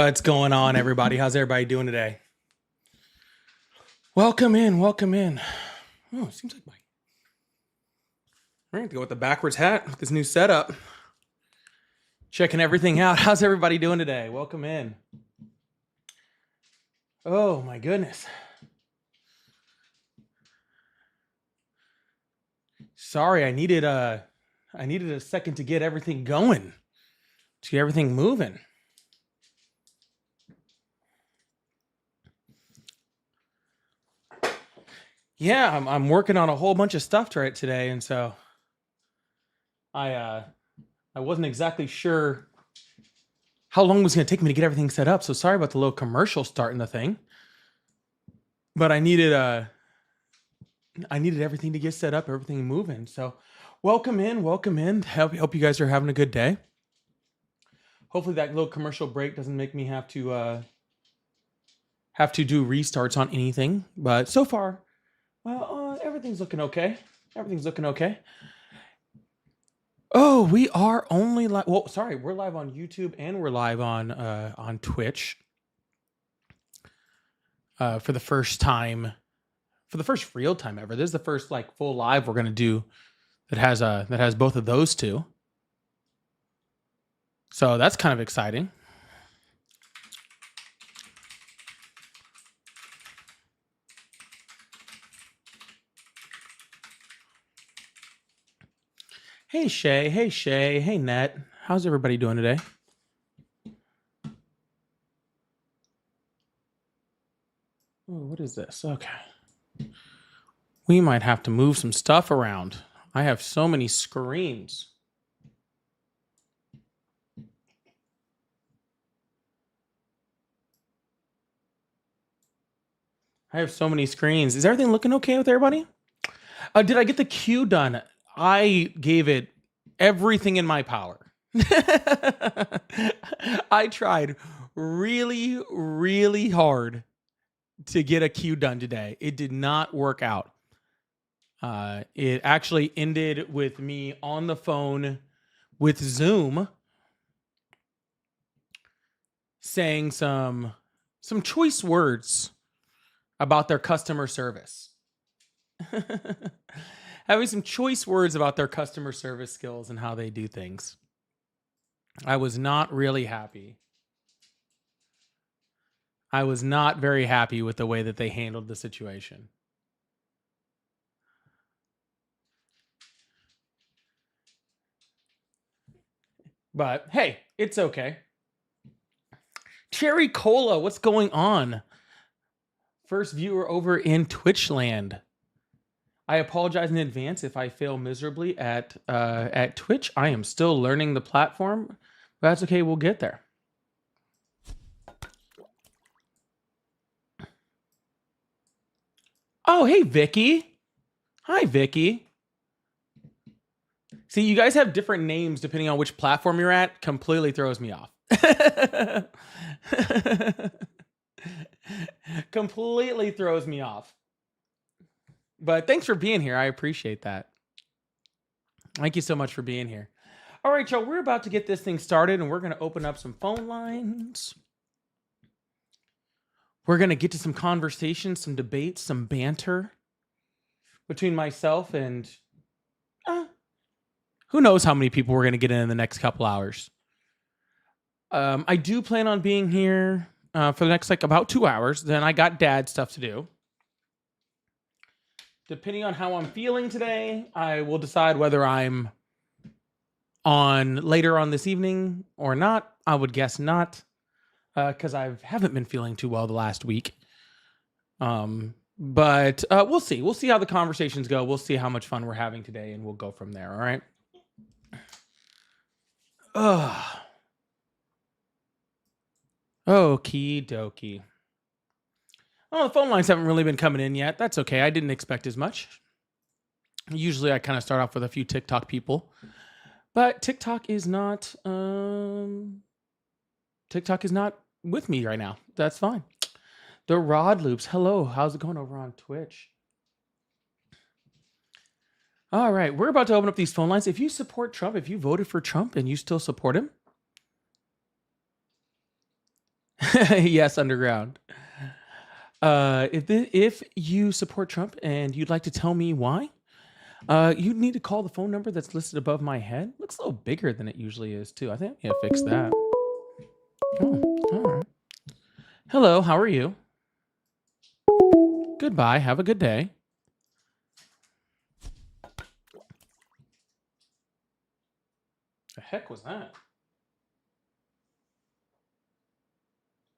What's going on, everybody? How's everybody doing today? Welcome in, welcome in. Oh, it seems like we're going to go with the backwards hat with this new setup. Checking everything out. How's everybody doing today? Welcome in. Oh my goodness. Sorry, I needed a second to get everything going, to get everything moving. Yeah, I'm working on a whole bunch of stuff today, and so I wasn't exactly sure how long it was going to take me to get everything set up. So sorry about the little commercial starting the thing, but I needed everything to get set up, everything moving. So welcome in, welcome in. Hope you guys are having a good day. Hopefully that little commercial break doesn't make me have to do restarts on anything. But so far, well, everything's looking okay. Everything's looking okay. Oh, we are only live. Well, sorry, we're live on YouTube and we're live on Twitch for the first time, for the first real time ever. This is the first like full live we're gonna do that has both of those two. So that's kind of exciting. Hey Shay, hey Net. How's everybody doing today? Oh, what is this? Okay. We might have to move some stuff around. I have so many screens. I have so many screens. Is everything looking okay with everybody? Did I get the queue done? I gave it everything in my power. I tried really, really hard to get a queue done today. It did not work out. It actually ended with me on the phone with Zoom saying some choice words about their customer service. Having some choice words about their customer service skills and how they do things. I was not really happy. I was not very happy with the way that they handled the situation. But hey, it's okay. Cherry Cola, what's going on? First viewer over in Twitchland. I apologize in advance if I fail miserably at Twitch. I am still learning the platform, but that's okay. We'll get there. Oh, hey, Vicky. Hi, Vicky. See, you guys have different names depending on which platform you're at. Completely throws me off. Completely throws me off. But thanks for being here. I appreciate that. Thank you so much for being here. All right, y'all, we're about to get this thing started and we're going to open up some phone lines. We're going to get to some conversation, some debates, some banter between myself and who knows how many people we're going to get in the next couple hours. I do plan on being here for the next about 2 hours. Then I got dad stuff to do. Depending on how I'm feeling today, I will decide whether I'm on later on this evening or not. I would guess not, because I haven't been feeling too well the last week. But we'll see. We'll see how the conversations go. We'll see how much fun we're having today, and we'll go from there. All right. Okie dokie. Oh, the phone lines haven't really been coming in yet. That's okay. I didn't expect as much. Usually I kind of start off with a few TikTok people. But TikTok is not with me right now. That's fine. The Rod Loops. Hello. How's it going over on Twitch? All right. We're about to open up these phone lines. If you support Trump, if you voted for Trump and you still support him, Yes, underground. If you support Trump and you'd like to tell me why, you need to call the phone number that's listed above my head. Looks a little bigger than it usually is too. I think I need to fix that. Oh, all right. Hello, how are you? Goodbye. Have a good day. The heck was that?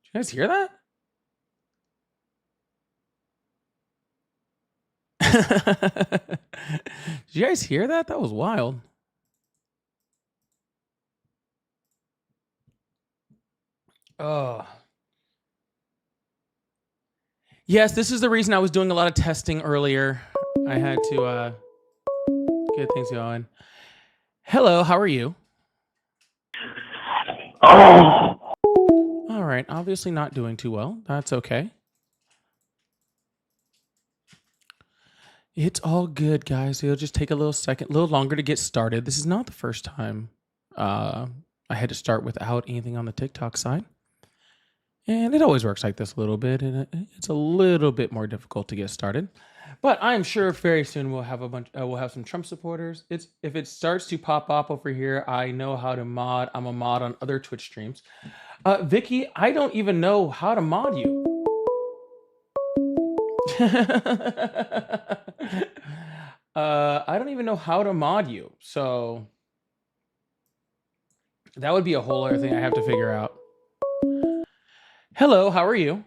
Did you guys hear that? Did you guys hear that? That was wild. Oh. Yes, this is the reason I was doing a lot of testing earlier. I had to get things going. Hello, how are you? Oh. All right, obviously not doing too well. That's okay. It's all good, guys. It'll just take a little longer to get started. This is not the first time I had to start without anything on the TikTok side. And it always works like this a little bit, and it's a little bit more difficult to get started. But I'm sure very soon we'll have we'll have some Trump supporters. If it starts to pop up over here, I know how to mod. I'm a mod on other Twitch streams. Vicky, I don't even know how to mod you. I don't even know how to mod you, so that would be a whole other thing I have to figure out. Hello, how are you?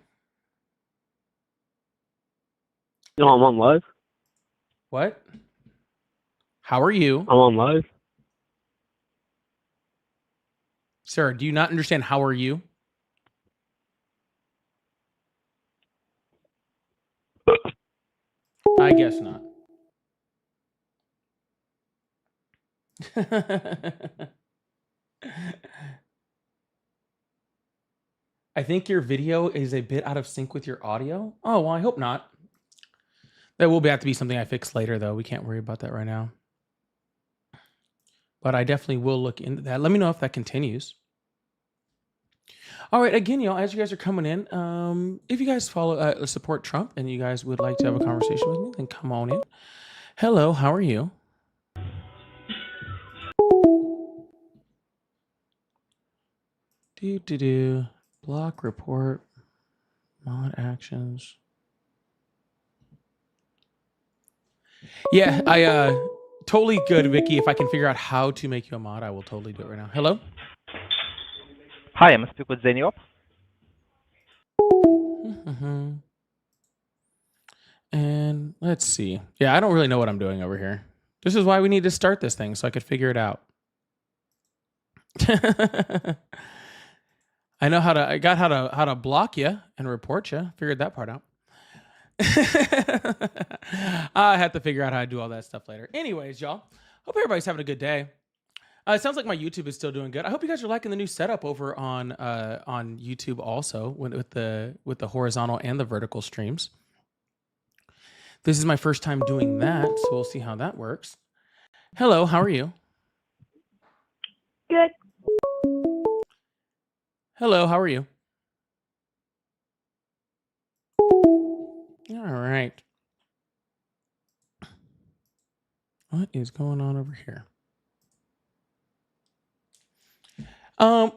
I'm on live. What? How are you? I'm on live. Sir, do you not understand how are you? I guess not. I think your video is a bit out of sync with your audio. Oh, well, I hope not. That will have to be something I fix later, though. We can't worry about that right now. But I definitely will look into that. Let me know if that continues. All right, again, y'all, as you guys are coming in, if you guys follow support Trump and you guys would like to have a conversation with me, then come on in. Hello, how are you? Block report, mod actions. Yeah, I totally good, Vicky. If I can figure out how to make you a mod, I will totally do it right now. Hello. Hi, I'm speaking with Zeniop. And let's see. Yeah, I don't really know what I'm doing over here. This is why we need to start this thing so I could figure it out. I got how to block you and report you. Figured that part out. I have to figure out how to do all that stuff later. Anyways, y'all, hope everybody's having a good day. It sounds like my YouTube is still doing good. I hope you guys are liking the new setup over on YouTube also with the horizontal and the vertical streams. This is my first time doing that, so we'll see how that works. Hello, how are you? Good. Hello, how are you? All right. What is going on over here?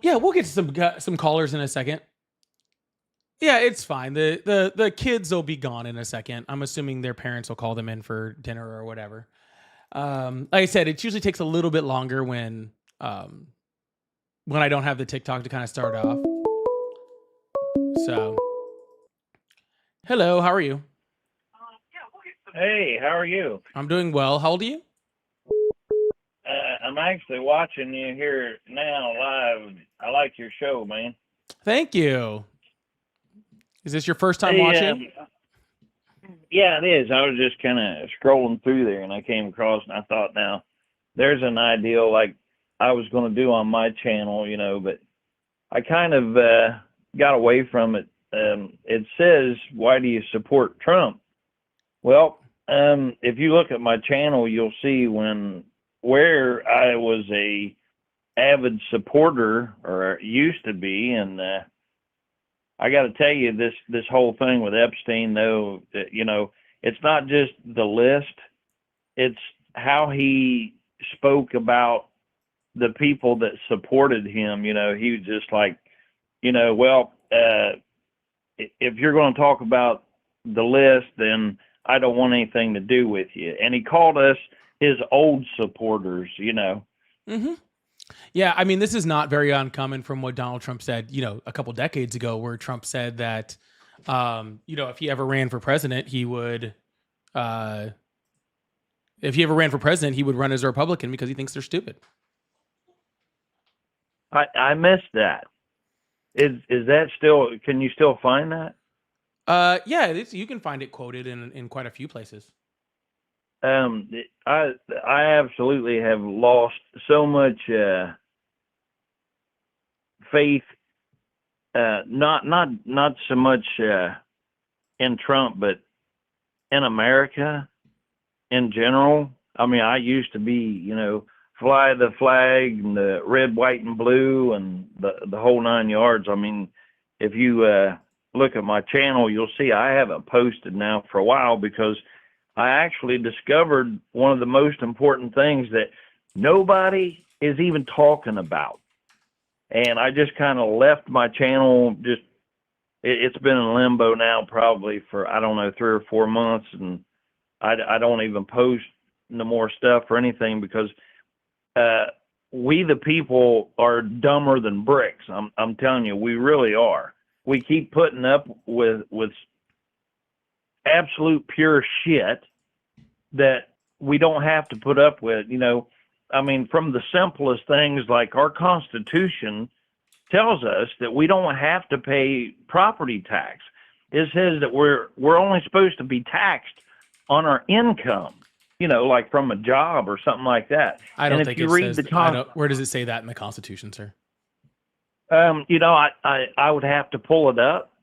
Yeah, we'll get to some callers in a second. Yeah, it's fine. The kids will be gone in a second. I'm assuming their parents will call them in for dinner or whatever. Like I said, it usually takes a little bit longer when I don't have the TikTok to kind of start off. So, hello, how are you? Hey, how are you? I'm doing well. How old are you? I'm actually watching you here now live. I like your show, man. Thank you. Is this your first time watching? Yeah, it is. I was just kind of scrolling through there, and I came across, and I thought, now, there's an ideal like I was going to do on my channel, but I kind of got away from it. It says, why do you support Trump? Well, if you look at my channel, you'll see where I was a avid supporter, or used to be, and I got to tell you, this whole thing with Epstein, though, it's not just the list; it's how he spoke about the people that supported him. He was just like, well, if you're going to talk about the list, then I don't want anything to do with you. And he called us his old supporters. Mm-hmm. Yeah, I mean, this is not very uncommon from what Donald Trump said, a couple decades ago, where Trump said that, if he ever ran for president, he would, if he ever ran for president, he would run as a Republican because he thinks they're stupid. I missed that. Is that still? Can you still find that? Yeah, you can find it quoted in quite a few places. I absolutely have lost so much faith. Not so much in Trump, but in America in general. I mean, I used to be, fly the flag and the red, white, and blue, and the whole 9 yards. I mean, if you look at my channel, you'll see I haven't posted now for a while because I actually discovered one of the most important things that nobody is even talking about. And I just kind of left my channel. It's been in limbo now probably for, I don't know, 3 or 4 months. And I don't even post no more stuff or anything because we the people are dumber than bricks. I'm telling you, we really are. We keep putting up with absolute pure shit that we don't have to put up with. I mean, from the simplest things like our Constitution tells us that we don't have to pay property tax. It says that we're only supposed to be taxed on our income, like from a job or something like that. I don't think it says. Where does it say that in the Constitution, sir? I would have to pull it up,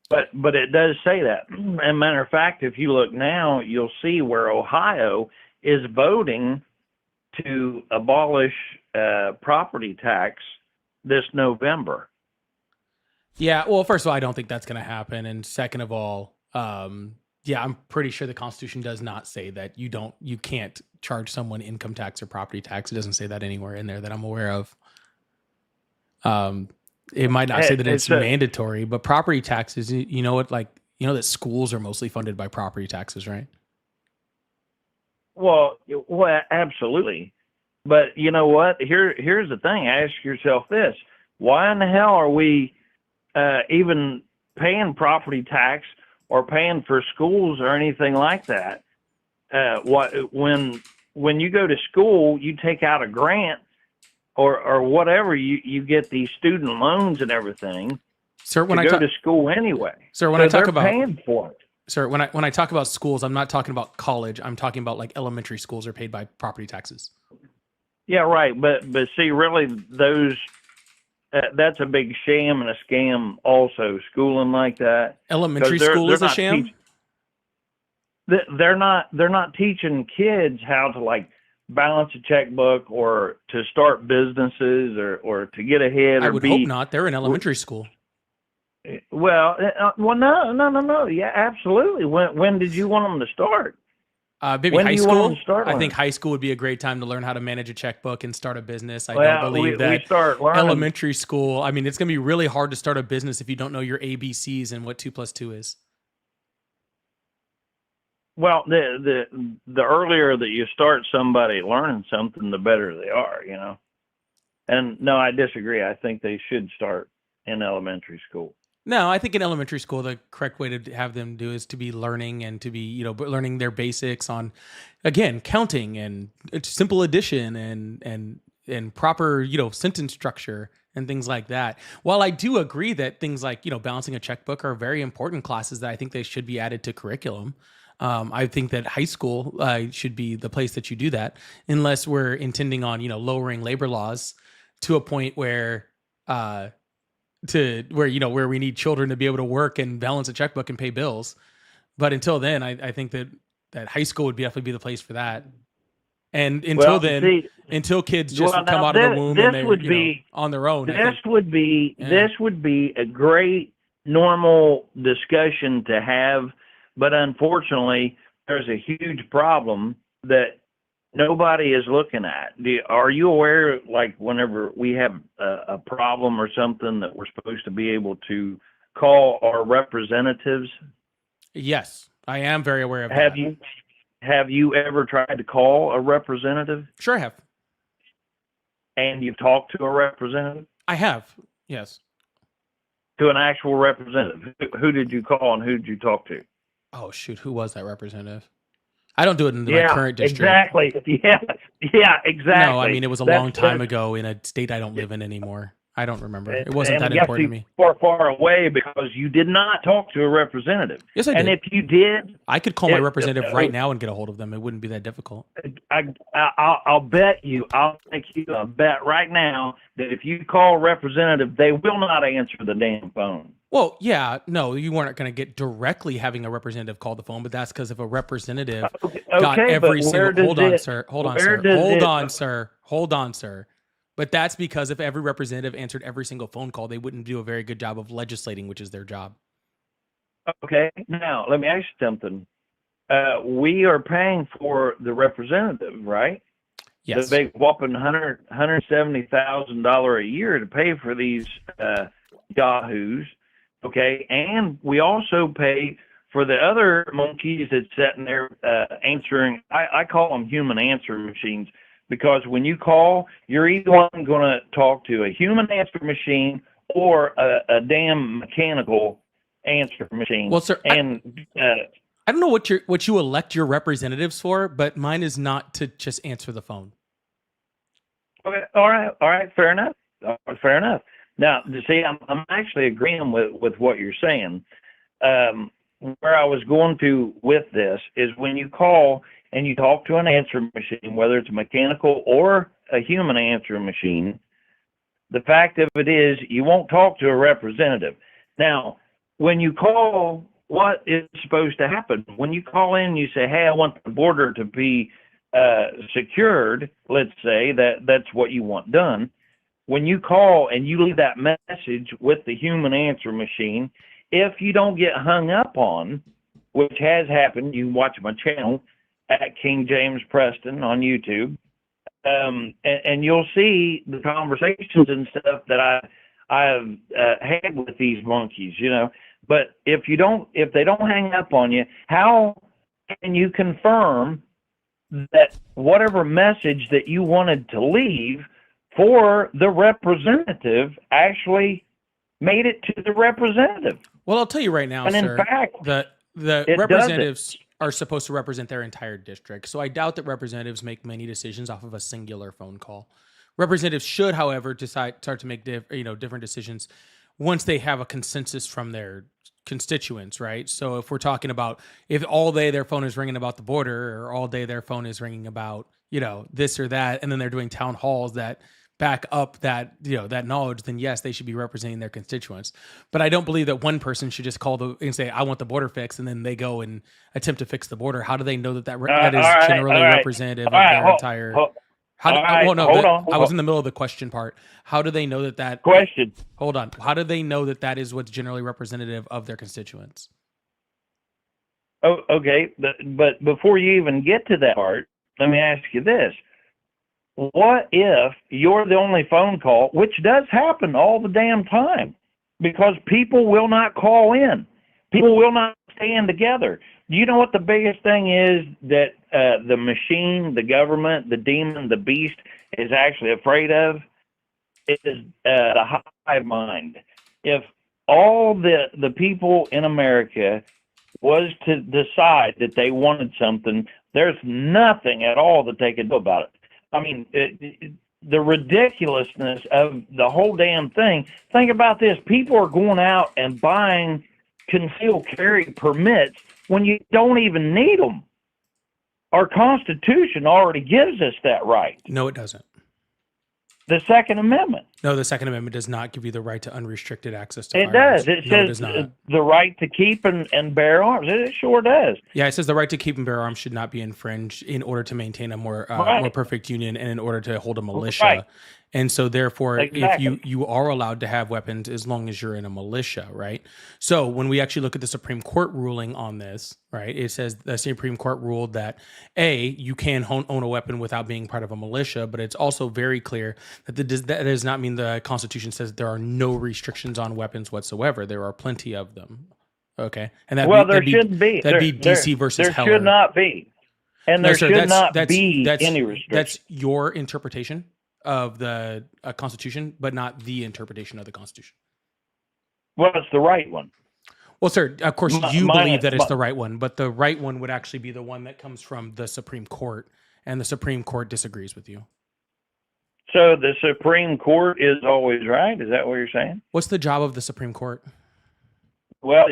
but it does say that. And matter of fact, if you look now, you'll see where Ohio is voting to abolish property tax this November. Yeah, well, first of all, I don't think that's going to happen, and second of all, yeah, I'm pretty sure the Constitution does not say that you can't charge someone income tax or property tax. It doesn't say that anywhere in there that I'm aware of. It might not say that it's mandatory, but property taxes, that schools are mostly funded by property taxes, right? Well, absolutely. But you know what? Here's the thing. Ask yourself this. Why in the hell are we even paying property tax or paying for schools or anything like that? When you go to school, you take out a grant or whatever, you get these student loans and everything. Sir, when I go to school anyway. Sir, when I talk about paying for it. Sir, when I talk about schools, I'm not talking about college. I'm talking about like elementary schools are paid by property taxes. Yeah, right. But see, really, those that's a big sham and a scam. Also, schooling like that. Elementary school is a sham. They're not teaching kids how to like balance a checkbook or to start businesses or to get ahead. I would hope not. They're in elementary school. Well, no. Yeah, absolutely. When did you want them to start? Maybe high school. I think high school would be a great time to learn how to manage a checkbook and start a business. I don't believe that we start learning. Elementary school. I mean, it's going to be really hard to start a business if you don't know your ABCs and what 2 + 2 is. Well, the earlier that you start somebody learning something, the better they are, And no, I disagree. I think they should start in elementary school. No, I think in elementary school, the correct way to have them do is to be learning and to be, learning their basics on, again, counting and simple addition and proper, sentence structure and things like that. While I do agree that things like, balancing a checkbook are very important classes that I think they should be added to curriculum. I think that high school should be the place that you do that, unless we're intending on, lowering labor laws to a point where where we need children to be able to work and balance a checkbook and pay bills. But until then, I think that high school would definitely be the place for that. And until then, until kids just Well, come now out of the womb this and they're would be on their own. this would be a great normal discussion to have, but unfortunately, there's a huge problem that nobody is looking at. Are you aware, like, whenever we have a problem or something, that we're supposed to be able to call our representatives? Yes, I am very aware of Have that. have you ever tried to call a representative Sure, I have. and you've talked to a representative, I have. Yes. to an actual representative? Who did you call and who did you talk to? Oh shoot, who was that representative? I don't do it in my current district. Exactly. Yeah, exactly. No, I mean it was a long time ago in a state I don't live in anymore. I don't remember. It wasn't that important to me. Far away because you did not talk to a representative. Yes, I did. And if you did, I could call my representative right now and get a hold of them. It wouldn't be that difficult. I'll bet you. I'll make you a bet right now that if you call a representative, they will not answer the damn phone. Well, yeah, no, you weren't going to get directly having a representative call the phone, but that's because if a representative got every single. Hold on, sir. But that's because if every representative answered every single phone call, they wouldn't do a very good job of legislating, which is their job. Okay. Now, let me ask you something. We are paying for the representative, right? Yes. The big whopping $170,000 a year to pay for these yahoos. Okay. And we also pay for the other monkeys that's sitting there answering. I call them human answer machines. Because when you call, you're either going to talk to a human answer machine or a damn mechanical answer machine. Well, sir, and I don't know what you elect your representatives for, but mine is not to just answer the phone. Okay, all right, fair enough. Now, see, I'm actually agreeing with what you're saying. Where I was going to with this is when you call and you talk to an answer machine, whether it's a mechanical or a human answer machine, the fact of it is you won't talk to a representative. Now, when you call, what is supposed to happen? When you call in, you say, hey, I want the border to be secured, let's say, that's what you want done. When you call and you leave that message with the human answer machine, if you don't get hung up on, which has happened, you watch my channel at King James Preston on YouTube, and you'll see the conversations and stuff that I've had with these monkeys, But if they don't hang up on you, how can you confirm that whatever message that you wanted to leave for the representative actually made it to the representative? Well, I'll tell you right now, and sir, in fact, the representatives are supposed to represent their entire district. So I doubt that representatives make many decisions off of a singular phone call. Representatives should, however, start to make different decisions once they have a consensus from their constituents, right? So if we're talking about if all day their phone is ringing about the border or all day their phone is ringing about, this or that, and then they're doing town halls that back up that knowledge, then yes, they should be representing their constituents. But I don't believe that one person should just call and say, I want the border fixed, and then they go and attempt to fix the border. How do they know that is generally representative of their entire... I was in the middle of the question part. How do they know that question? Hold on. How do they know that is what's generally representative of their constituents? Oh, okay. But before you even get to that part, let me ask you this. What if you're the only phone call, which does happen all the damn time, because people will not call in. People will not stand together. Do you know what the biggest thing is that the machine, the government, the demon, the beast is actually afraid of? It is the hive mind. If all the people in America was to decide that they wanted something, there's nothing at all that they could do about it. I mean, the ridiculousness of the whole damn thing. Think about this. People are going out and buying concealed carry permits when you don't even need them. Our Constitution already gives us that right. No, it doesn't. The Second Amendment. No, the Second Amendment does not give you the right to unrestricted access to It firearms. does. It No, it says does not. the right to keep and bear arms. It sure does. Yeah, it says the right to keep and bear arms should not be infringed in order to maintain a more Right. perfect union and in order to hold a militia. Right. And so therefore, if Exactly. you are allowed to have weapons as long as you're in a militia, right? So when we actually look at the Supreme Court ruling on this, right, it says the Supreme Court ruled that you can own a weapon without being part of a militia, but it's also very clear that that does not mean the Constitution says that there are no restrictions on weapons whatsoever. There are plenty of them. Okay, and There shouldn't be. That'd be DC versus There Heller. should not be, and No, there sir, should not be any restrictions. That's your interpretation of the Constitution, but not the interpretation of the Constitution. Well, it's the right one. Well, sir, of course you mine- believe that it's the right one, but the right one would actually be the one that comes from the Supreme Court, and the Supreme Court disagrees with you. So the Supreme Court is always right. Is that what you're saying? What's the job of the Supreme Court? Well,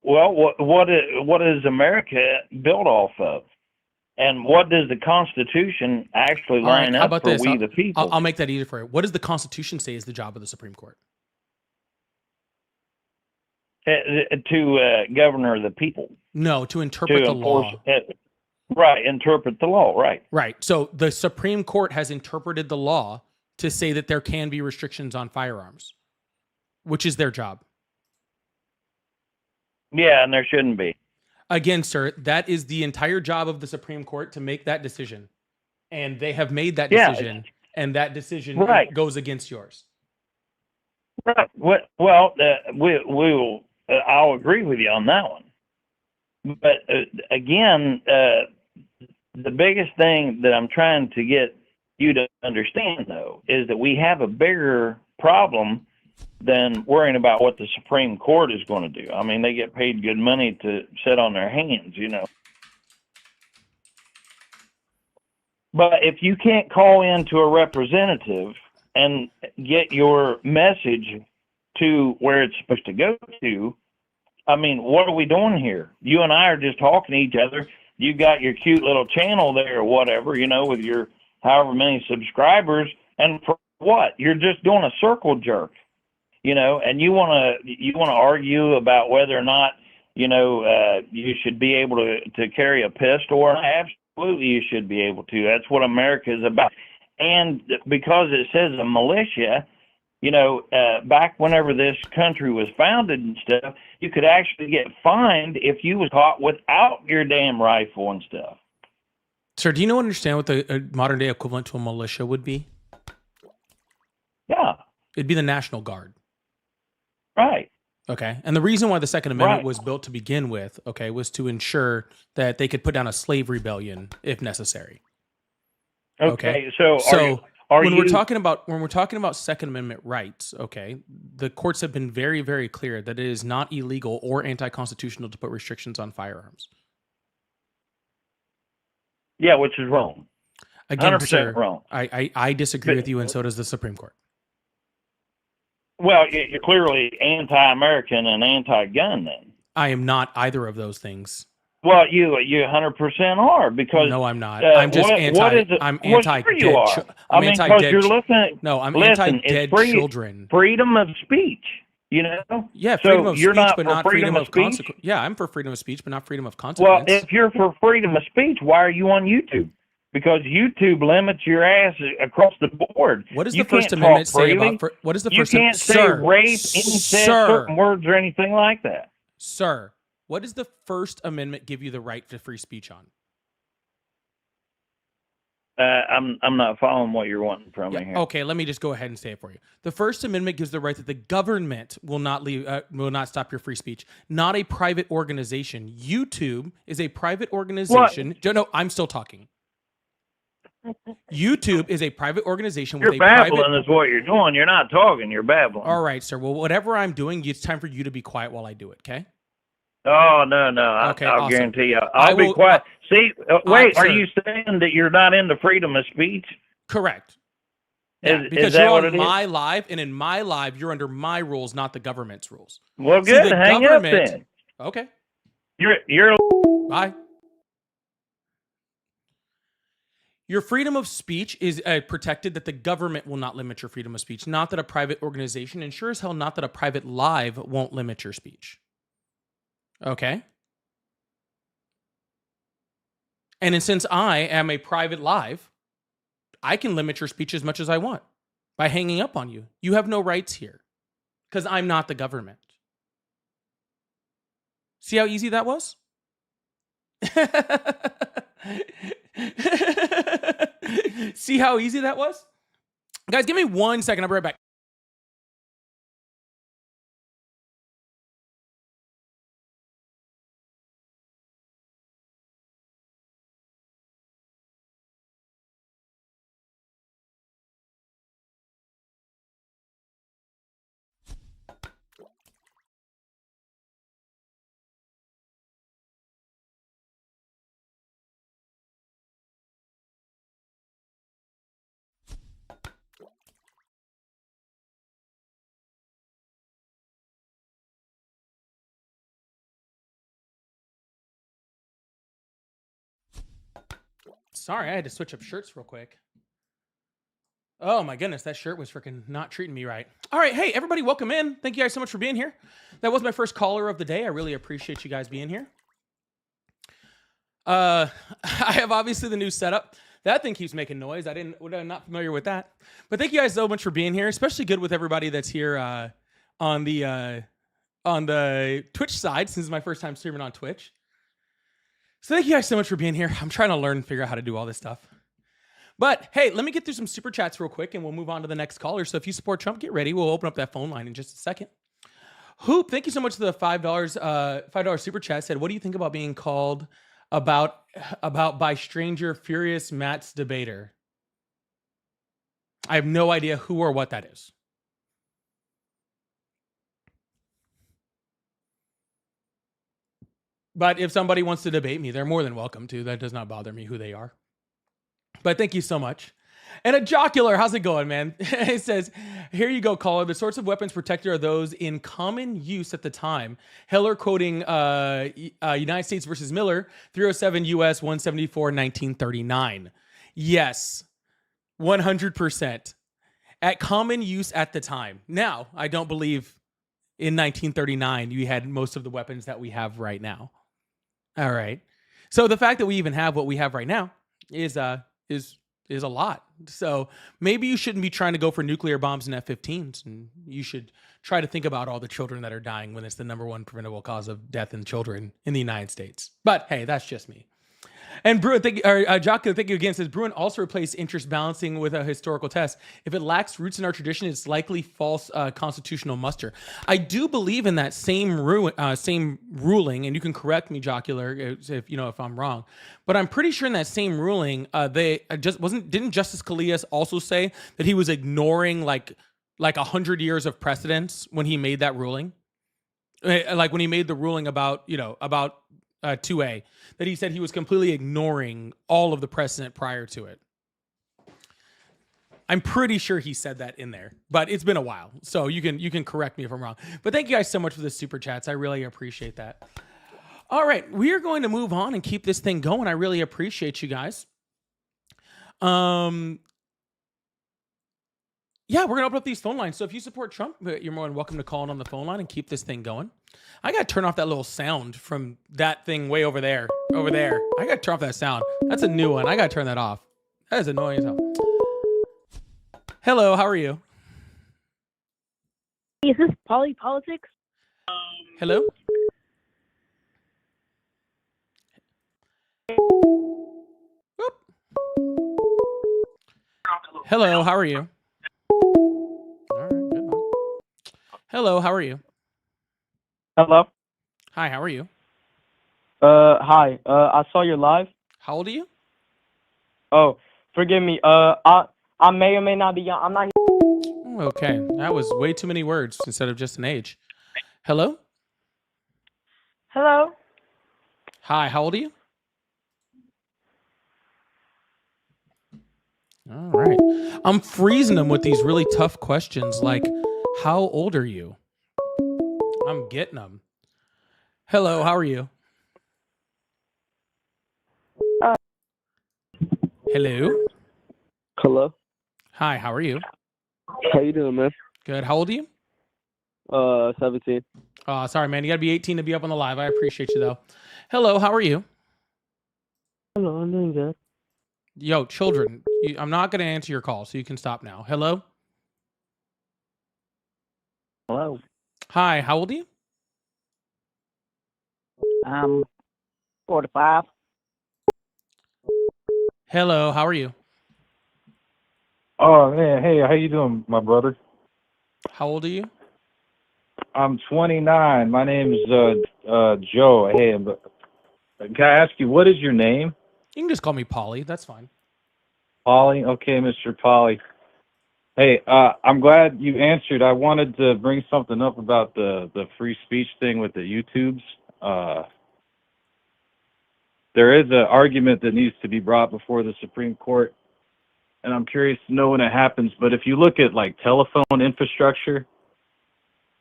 what is America built off of? And what does the Constitution actually All right, line how up about for this? we the people? I'll make that easier for you. What does the Constitution say is the job of the Supreme Court? To govern the people. No, to interpret the law. Right, interpret the law, right. Right. So the Supreme Court has interpreted the law to say that there can be restrictions on firearms, which is their job. Yeah, and there shouldn't be. Again, sir, that is the entire job of the Supreme Court to make that decision. And they have made that decision, and that decision goes against yours. Right. Well, we'll I'll agree with you on that one. But again, the biggest thing that I'm trying to get you to understand, though, is that we have a bigger problem than worrying about what the Supreme Court is going to do. I mean, they get paid good money to sit on their hands, you know. But if you can't call in to a representative and get your message to where it's supposed to go to, I mean, what are we doing here? You and I are just talking to each other. You got your cute little channel there or whatever, you know, with your however many subscribers. And for what? You're just doing a circle jerk, you know, and you want to argue about whether or not, you know, you should be able to carry a pistol or not. Absolutely, you should be able to. That's what America is about. And because it says a militia, you know, back whenever this country was founded and stuff, you could actually get fined if you was caught without your damn rifle and stuff. Sir, do you understand what the modern day equivalent to a militia would be? Yeah. It'd be the National Guard. Right. Okay. And the reason why the Second Amendment was built to begin with, okay, was to ensure that they could put down a slave rebellion if necessary. Okay. So when we're talking about Second Amendment rights, okay, the courts have been very, very clear that it is not illegal or anti-constitutional to put restrictions on firearms. Yeah, which is wrong. Again, 100% sir, wrong. I disagree with you, and so does the Supreme Court. Well, you're clearly anti-American and anti-gun then. I am not either of those things. Well, you 100% are, because no, I'm not. I'm just anti. I'm anti-dead. I'm anti-dead. You're looking. No, I'm anti-dead children. Freedom of speech. You know. Yeah, freedom of speech, not but not freedom of consequence. Yeah, I'm for freedom of speech, but not freedom of consequence. Well, if you're for freedom of speech, why are you on YouTube? Because YouTube limits your ass across the board. What does the First Amendment say about? What is the First Amendment? You can't say rape, incest, certain words or anything like that. Sir, what does the First Amendment give you the right to free speech on? I'm not following what you're wanting from me here. Okay, let me just go ahead and say it for you. The First Amendment gives the right that the government will not stop your free speech, not a private organization. YouTube is a private organization. No, I'm still talking. YouTube is a private organization with babbling is what you're doing. You're not talking. You're babbling. All right, sir. Well, whatever I'm doing, it's time for you to be quiet while I do it, okay? Oh, no. Okay, I'll awesome. guarantee you. I'll be quiet. Wait, are sir. you saying that you're not into freedom of speech? Correct. Yeah, because you're on my live, and in my live, you're under my rules, not the government's rules. Well, good. Hang up then. Okay. You're. Bye. Your freedom of speech is protected, that the government will not limit your freedom of speech, not that a private organization, and sure as hell not that a private live won't limit your speech. Okay? And since I am a private live, I can limit your speech as much as I want by hanging up on you. You have no rights here because I'm not the government. See how easy that was? See how easy that was? Guys, give me 1 second. I'll be right back. Sorry, I had to switch up shirts real quick. Oh my goodness, that shirt was freaking not treating me right. All right, hey, everybody, welcome in. Thank you guys so much for being here. That was my first caller of the day. I really appreciate you guys being here. I have obviously the new setup. That thing keeps making noise. I'm not familiar with that. But thank you guys so much for being here, especially good with everybody that's here on the Twitch side, since it's my first time streaming on Twitch. So thank you guys so much for being here. I'm trying to learn and figure out how to do all this stuff. But hey, let me get through some super chats real quick and we'll move on to the next caller. So if you support Trump, get ready. We'll open up that phone line in just a second. Hoop, thank you so much for the $5 super chat. Said, what do you think about being called about by stranger Furious Matt's debater? I have no idea who or what that is. But if somebody wants to debate me, they're more than welcome to. That does not bother me who they are. But thank you so much. And a jocular, how's it going, man? It says, here you go, caller. The sorts of weapons protected are those in common use at the time. Heller quoting United States versus Miller, 307 U.S. 174, 1939. Yes, 100%. At common use at the time. Now, I don't believe in 1939 you had most of the weapons that we have right now. All right. So the fact that we even have what we have right now is a lot. So maybe you shouldn't be trying to go for nuclear bombs and F-15s, and you should try to think about all the children that are dying when it's the number one preventable cause of death in children in the United States. But hey, that's just me. And Bruin, Jocko, thank you again, says Bruin also replaced interest balancing with a historical test. If it lacks roots in our tradition, it's likely false constitutional muster. I do believe in that same ruling, and you can correct me, Jocular, if I'm wrong. But I'm pretty sure in that same ruling, didn't Justice Scalia also say that he was ignoring like 100 years of precedence when he made that ruling? Like when he made the ruling about 2A, that he said he was completely ignoring all of the precedent prior to it. I'm pretty sure he said that in there, but it's been a while, so you can correct me if I'm wrong. But thank you guys so much for the super chats. I really appreciate that. All right, we are going to move on and keep this thing going. I really appreciate you guys. Yeah, we're going to open up these phone lines. So if you support Trump, you're more than welcome to call in on the phone line and keep this thing going. I got to turn off that little sound from that thing way over there. Over there. I got to turn off that sound. That's a new one. I got to turn that off. That is annoying as hell. Hello, how are you? Is this politics? Hello? Whoop. Hello, how are you? All right, good one. Hello, how are you? Hello. Hi, how are you? Hi. I saw you live. How old are you? Oh, forgive me. I may or may not be young. I'm not. Okay, that was way too many words instead of just an age. Hello? Hello? Hi, how old are you? All right. I'm freezing them with these really tough questions like, how old are you? I'm getting them. Hello, how are you? Hello. Hello. Hi, how are you? How you doing, man? Good. How old are you? 17. Sorry, man. You got to be 18 to be up on the live. I appreciate you, though. Hello, how are you? Hello, I'm doing good. Yo, children, I'm not going to answer your call, so you can stop now. Hello? Hello. Hi, how old are you? 45. Hello, how are you? Oh man, hey, how you doing, my brother? How old are you? I'm 29. My name's Joe. Hey, can I ask you what is your name? You can just call me Polly. That's fine. Polly. Okay, Mr. Polly. Hey, I'm glad you answered. I wanted to bring something up about the free speech thing with the YouTubes. There is an argument that needs to be brought before the Supreme Court, and I'm curious to know when it happens. But if you look at like telephone infrastructure,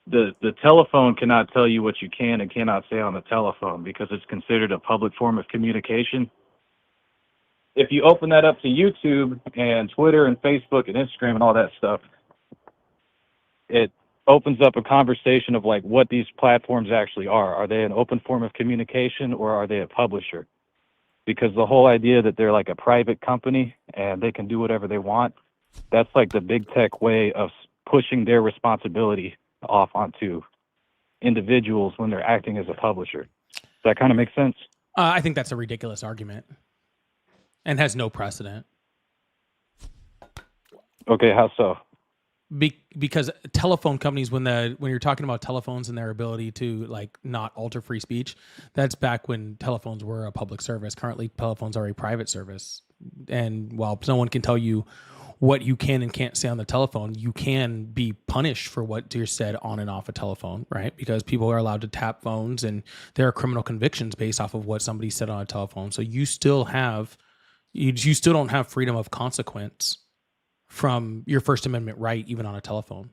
the telephone cannot tell you what you can and cannot say on the telephone because it's considered a public form of communication. If you open that up to YouTube and Twitter and Facebook and Instagram and all that stuff, it opens up a conversation of like what these platforms actually are. Are they an open form of communication or are they a publisher? Because the whole idea that they're like a private company and they can do whatever they want, that's like the big tech way of pushing their responsibility off onto individuals when they're acting as a publisher. Does that kind of make sense? I think that's a ridiculous argument and has no precedent. Okay, how so? Because telephone companies, when you're talking about telephones and their ability to like not alter free speech, that's back when telephones were a public service. Currently, telephones are a private service, and while no one can tell you what you can and can't say on the telephone, you can be punished for what you're said on and off a telephone, right? Because people are allowed to tap phones, and there are criminal convictions based off of what somebody said on a telephone. So you still don't have freedom of consequence from your First Amendment right, even on a telephone.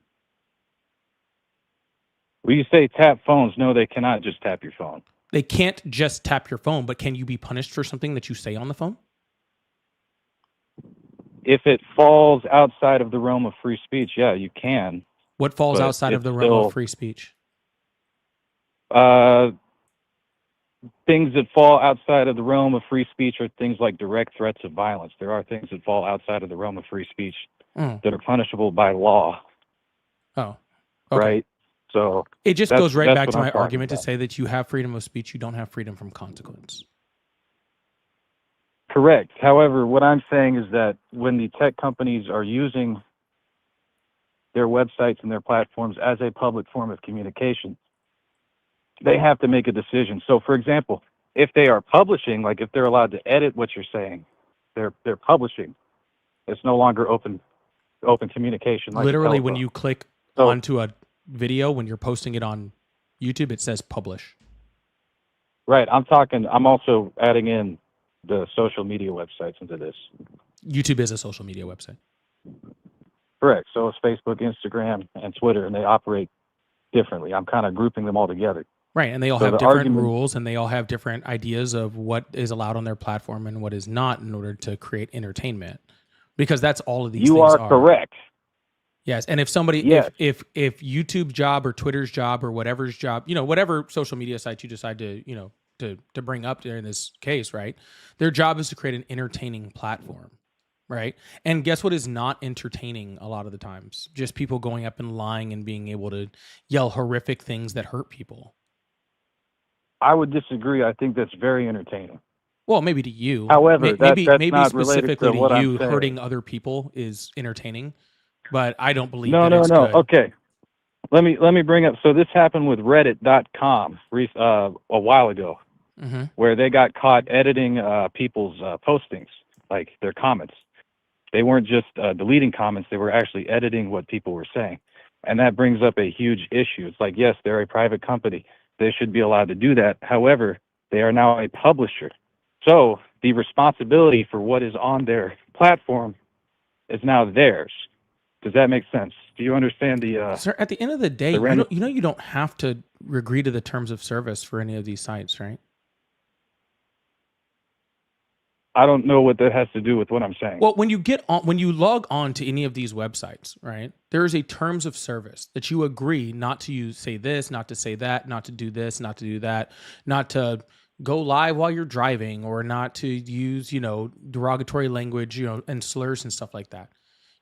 When you say tap phones, no, they cannot just tap your phone. They can't just tap your phone, but can you be punished for something that you say on the phone? If it falls outside of the realm of free speech, yeah, you can. What falls But outside of it's the realm of still- free speech? Things that fall outside of the realm of free speech are things like direct threats of violence. There are things that fall outside of the realm of free speech that are punishable by law. Oh, okay. Right? So it just goes right back to my talking argument about. to say that you have freedom of speech, you don't have freedom from consequence. Correct. However, what I'm saying is that when the tech companies are using their websites and their platforms as a public form of communication, they have to make a decision. So, for example, if they are publishing, like if they're allowed to edit what you're saying, they're publishing. It's no longer open communication. Like Literally, when you click onto a video, when you're posting it on YouTube, it says publish. Right. I'm also adding in the social media websites into this. YouTube is a social media website. Correct. So it's Facebook, Instagram, and Twitter, and they operate differently. I'm kind of grouping them all together. Right, and they all have different rules, and they all have different ideas of what is allowed on their platform and what is not in order to create entertainment. Because that's all of these things are. You are correct. Yes, and if somebody, yes. if YouTube's job or Twitter's job or whatever's job, whatever social media site you decide to, to bring up there in this case, right? Their job is to create an entertaining platform, right? And guess what is not entertaining a lot of the times? Just people going up and lying and being able to yell horrific things that hurt people. I would disagree. I think that's very entertaining. Well, maybe to you. However, maybe not specifically to, to you, hurting other people is entertaining, but I don't believe no. good. Okay, let me bring up. So this happened with Reddit.com a while ago, where they got caught editing people's postings, like their comments. They weren't just deleting comments; they were actually editing what people were saying, and that brings up a huge issue. It's like, yes, they're a private company; they should be allowed to do that. However, they are now a publisher. So the responsibility for what is on their platform is now theirs. Does that make sense? Do you understand the? Sir, at the end of the day, you don't have to agree to the terms of service for any of these sites, right? I don't know what that has to do with what I'm saying. Well, when you log on to any of these websites, right, there is a terms of service that you agree not to use, say this, not to say that, not to do this, not to do that, not to go live while you're driving, or not to use, derogatory language, and slurs and stuff like that.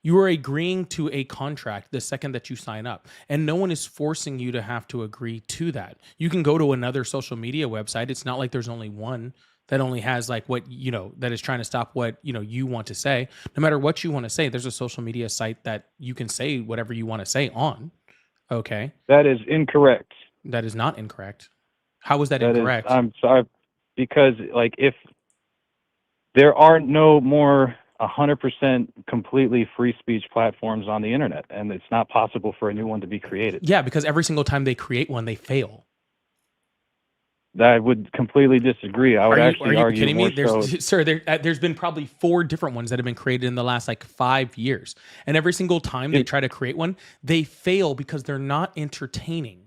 You are agreeing to a contract the second that you sign up, and no one is forcing you to have to agree to that. You can go to another social media website. It's not like there's only one that only has like what, that is trying to stop what, you want to say. No matter what you want to say, there's a social media site that you can say whatever you want to say on. Okay. That is incorrect. That is not incorrect. How is that That is, incorrect? I'm sorry, because like if there are no more 100% completely free speech platforms on the internet, and it's not possible for a new one to be created. Yeah, because every single time they create one, they fail. I would completely disagree. I would actually argue kidding more me? There's, so. sir, there's been probably 4 different ones that have been created in the last like 5 years, and every single time they try to create one, they fail because they're not entertaining.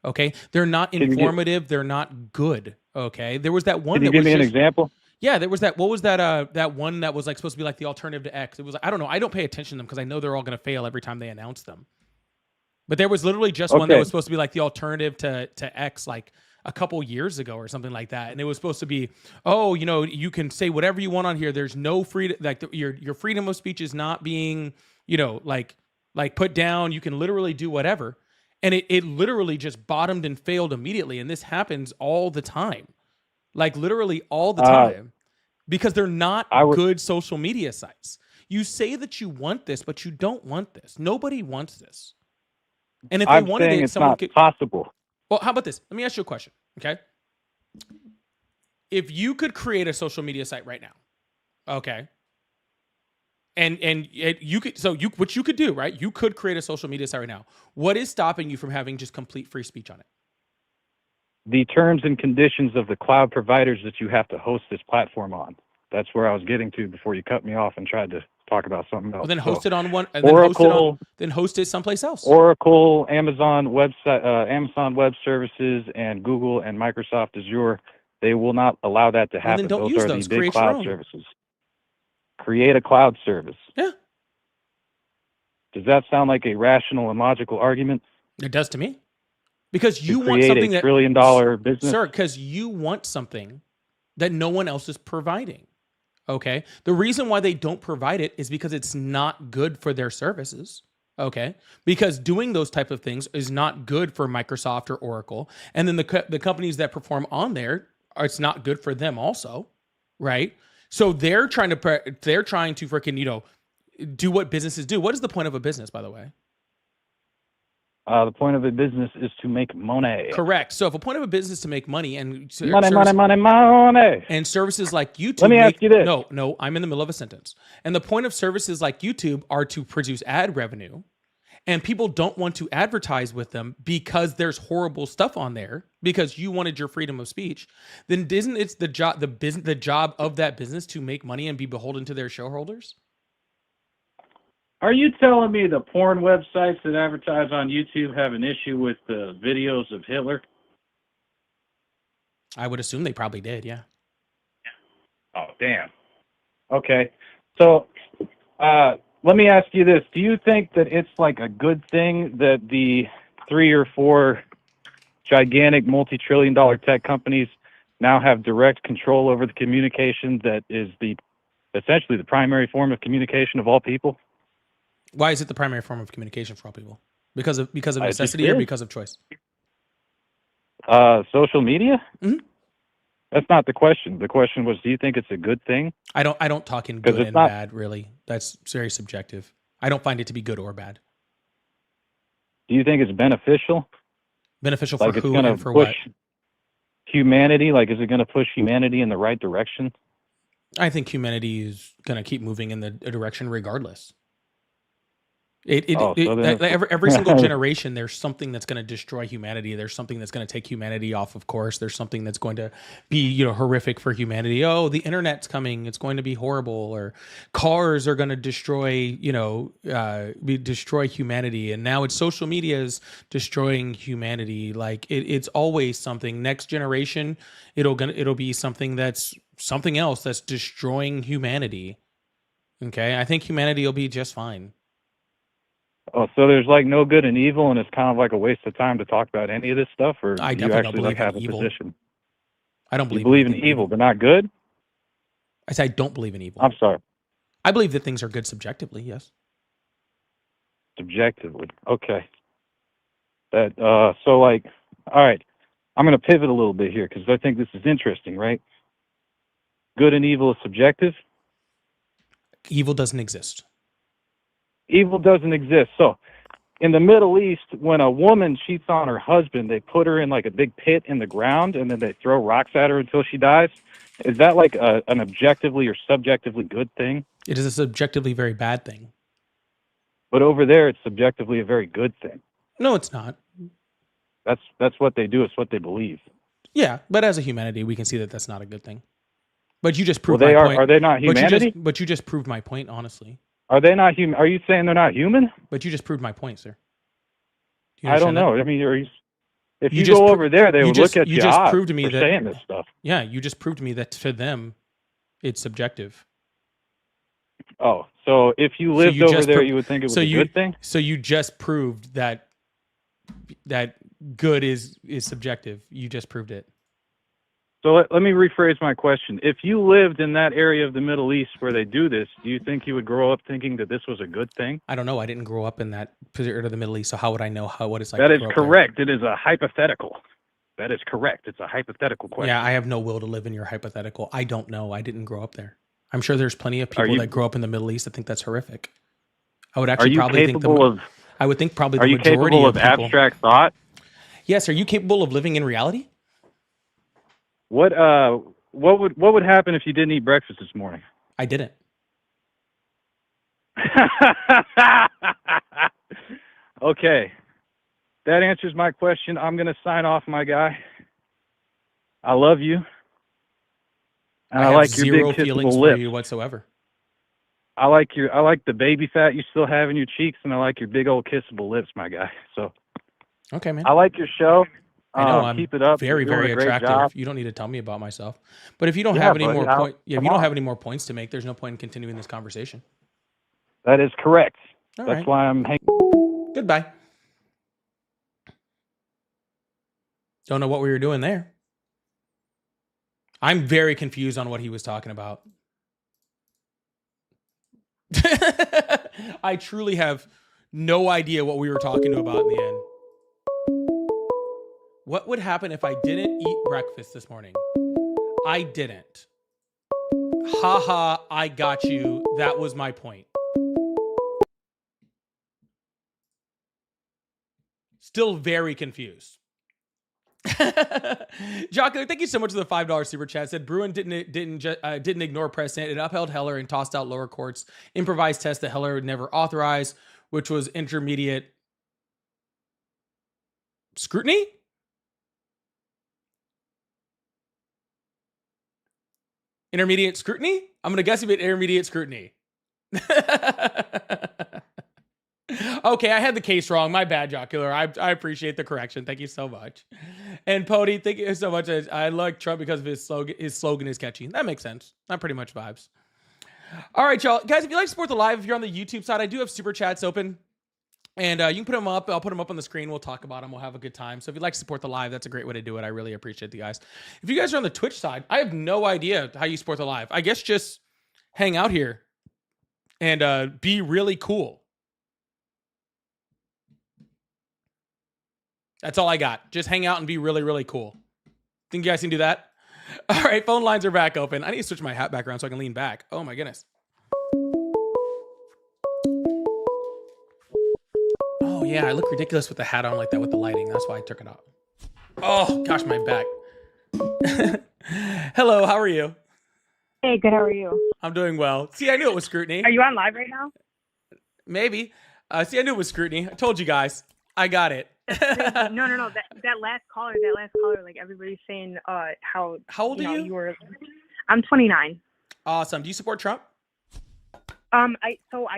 Okay, they're not informative. They're not good. Okay, there was that one. Can you that give was me an just, example? Yeah, there was that. What was that? That one that was like supposed to be like the alternative to X. It was. I don't know. I don't pay attention to them because I know they're all going to fail every time they announce them. But there was literally just one that was supposed to be like the alternative to X, like a couple years ago or something like that, and it was supposed to be, you can say whatever you want on here. There's no freedom, like your freedom of speech is not being, like put down. You can literally do whatever, and it literally just bottomed and failed immediately. And this happens all the time. Like literally all the time, because they're not good social media sites. You say that you want this, but you don't want this. Nobody wants this. And if they wanted it, someone could. Possible. Well, how about this? Let me ask you a question. Okay. If you could create a social media site right now, okay, and you could, what you could do, right? You could create a social media site right now. What is stopping you from having just complete free speech on it? The terms and conditions of the cloud providers that you have to host this platform on. That's where I was getting to before you cut me off and tried to talk about something else. Well, then host it on one. And Oracle, then host it someplace else. Oracle, Amazon Amazon Web Services, and Google and Microsoft Azure. They will not allow that to happen. Then don't those use are those. the big Create your cloud own. services. Create a cloud service. Yeah. Does that sound like a rational and logical argument? It does to me. Because you to want something $1 that trillion business, sir. Because you want something that no one else is providing. Okay. The reason why they don't provide it is because it's not good for their services. Okay. Because doing those type of things is not good for Microsoft or Oracle, and then the companies that perform on there, it's not good for them also, right? So they're trying to freaking do what businesses do. What is the point of a business, by the way? The point of a business is to make money. Correct. So if a point of a business is to make money and money. and services like YouTube. Let me ask you this. No, I'm in the middle of a sentence. And the point of services like YouTube are to produce ad revenue, and people don't want to advertise with them because there's horrible stuff on there because you wanted your freedom of speech. Then isn't it the job of that business to make money and be beholden to their shareholders? Are you telling me the porn websites that advertise on YouTube have an issue with the videos of Hitler? I would assume they probably did, yeah. Oh, damn. Okay. So, let me ask you this. Do you think that it's like a good thing that the 3 or 4 gigantic multi-trillion-dollar tech companies now have direct control over the communication that is essentially the primary form of communication of all people? Why is it the primary form of communication for all people? Because of necessity or because of choice? Social media? Mm-hmm. That's not the question. The question was, do you think it's a good thing? I don't talk in good and bad, really. That's very subjective. I don't find it to be good or bad. Do you think it's beneficial? Beneficial for like who it's and for what? Humanity? Like, is it going to push humanity in the right direction? I think humanity is going to keep moving in the direction regardless. Every single generation, there's something that's going to destroy humanity. There's something that's going to take humanity off of course. There's something that's going to be, horrific for humanity. Oh, the internet's coming. It's going to be horrible. Or cars are going to destroy, destroy humanity. And now it's social media is destroying humanity. Like it's always something. Next generation, it'll be something that's something else that's destroying humanity. Okay, I think humanity will be just fine. Oh, so there's like no good and evil, and it's kind of like a waste of time to talk about any of this stuff, or I do you definitely don't actually like believe in have a evil. position? I don't You believe believe in anything evil, but not good? I say I don't believe in evil. I'm sorry. I believe that things are good subjectively. Yes. Subjectively. Okay. That so like, all right. I'm going to pivot a little bit here because I think this is interesting, right? Good and evil is subjective. Evil doesn't exist. Evil doesn't exist. So in the Middle East, when a woman cheats on her husband, they put her in like a big pit in the ground and then they throw rocks at her until she dies. Is that like an objectively or subjectively good thing? It is a subjectively very bad thing. But over there, it's subjectively a very good thing. No, it's not. That's what they do. It's what they believe. Yeah, but as a humanity, we can see that that's not a good thing. But you just Well, proved they my are. point. Are they not humanity? But you just proved my point, honestly. Are they not human? Are you saying they're not human? But you just proved my point, sir. Do you I don't understand know. that? I mean, if You you just go pro- over there, they you would just- look at you you just odd proved to me for that- saying this stuff. Yeah, you just proved to me that to them, it's subjective. Oh, so if you So lived you over just there, pro- you would think it was so a you- good thing? So you just proved that good is subjective. You just proved it. So let me rephrase my question. If you lived in that area of the Middle East where they do this, do you think you would grow up thinking that this was a good thing? I don't know. I didn't grow up in that part of the Middle East, so how would I know what it's like? That to is grow up there? correct. It is a hypothetical. That is correct. It's a hypothetical question. Yeah, I have no will to live in your hypothetical. I don't know. I didn't grow up there. I'm sure there's plenty of people you- that grow up in the Middle East that think that's horrific. I would Are actually you probably think capable of? I would think probably Are the you majority capable of of people. abstract thought? Yes. Are you capable of living in reality? What would happen if you didn't eat breakfast this morning? I didn't. Okay. That answers my question. I'm going to sign off, my guy. I love you. And I have like your zero big feelings kissable for lips. you whatsoever. I like the baby fat you still have in your cheeks, and I like your big old kissable lips, my guy. So Okay, man. I like your show. I know I'm keep it up. very, You're doing very a great attractive. job. You don't need to tell me about myself. But if you don't Yeah, have any buddy, more I- points, if come you don't on. have any more points to make, there's no point in continuing this conversation. That is correct. All That's right. why I'm hanging. Goodbye. Don't know what we were doing there. I'm very confused on what he was talking about. I truly have no idea what we were talking about in the end. What would happen if I didn't eat breakfast this morning? I didn't. Haha, I got you. That was my point. Still very confused. Jocular, thank you so much for the $5 super chat. Said Bruin didn't ignore precedent. It upheld Heller and tossed out lower courts improvised test that Heller would never authorize, which was intermediate scrutiny. Intermediate scrutiny. I'm gonna guess a bit intermediate scrutiny. Okay, I had the case wrong. My bad, Jocular. I appreciate the correction. Thank you so much. And Pody, thank you so much. I like Trump because of his slogan. His slogan is catchy. That makes sense. That pretty much vibes. All right, y'all. Guys, if you like to support the live, if you're on the YouTube side, I do have super chats open. And you can put them up. I'll put them up on the screen. We'll talk about them. We'll have a good time. So if you'd like to support the live, that's a great way to do it. I really appreciate you guys. If you guys are on the Twitch side, I have no idea how you support the live. I guess just hang out here and be really cool. That's all I got. Just hang out and be really, really cool. Think you guys can do that? All right, phone lines are back open. I need to switch my hat background so I can lean back. Oh my goodness. Oh yeah, I look ridiculous with the hat on like that with the lighting. That's why I took it off. Oh gosh, my back. Hello, how are you? Hey, good. How are you? I'm doing well. See, I knew it was scrutiny. Are you on live right now? Maybe. See, I knew it was scrutiny. I told you guys. I got it. No. That last caller, like everybody's saying, how old are you? You were. I'm 29. Awesome. Do you support Trump? I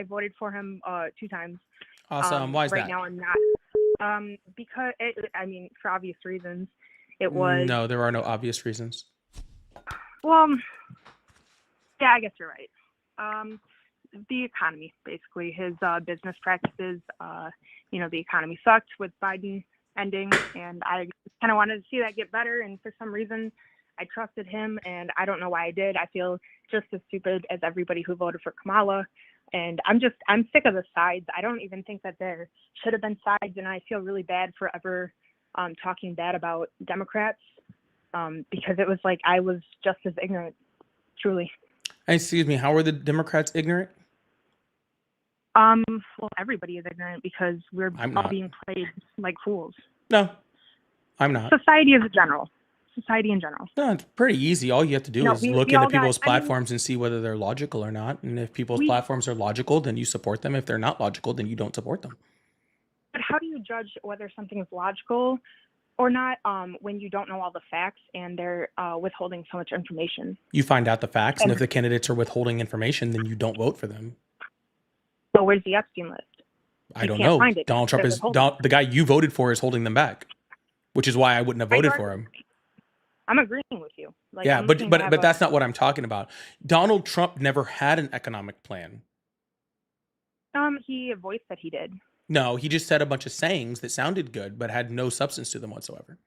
voted for him 2 times. Awesome. Why is right that? now I'm not. Because for obvious reasons. It was No, there are no obvious reasons. well. Yeah, I guess you're right. The economy, basically, his business practices. The economy sucked with Biden ending, and I kind of wanted to see that get better. And for some reason, I trusted him, and I don't know why I did. I feel just as stupid as everybody who voted for Kamala, and I'm sick of the sides. I don't even think that there should have been sides, and I feel really bad for ever talking bad about Democrats because it was like I was just as ignorant, truly. Excuse me, how are the Democrats ignorant? Well, everybody is ignorant because we're I'm all not. being played like fools. No, I'm not. Society in general. No, it's pretty easy. All you have to do No, is we look all into people's got. I mean, platforms and see whether they're logical or not. And if people's we. platforms are logical, then you support them. If they're not logical, then you don't support them. But how do you judge whether something is logical or not when you don't know all the facts and they're withholding so much information? You find out the facts, and And if the candidates are withholding information, then you don't vote for them. so where's the Epstein list? I You don't can't know. find it. Donald Trump They're is withholding. the guy you voted for is holding them back, which is why I wouldn't have voted for him. I'm agreeing with you. Like, Yeah, I'm but looking to but have but that's not what I'm talking about. Donald Trump never had an economic plan. He voiced that he did. No, he just said a bunch of sayings that sounded good, but had no substance to them whatsoever.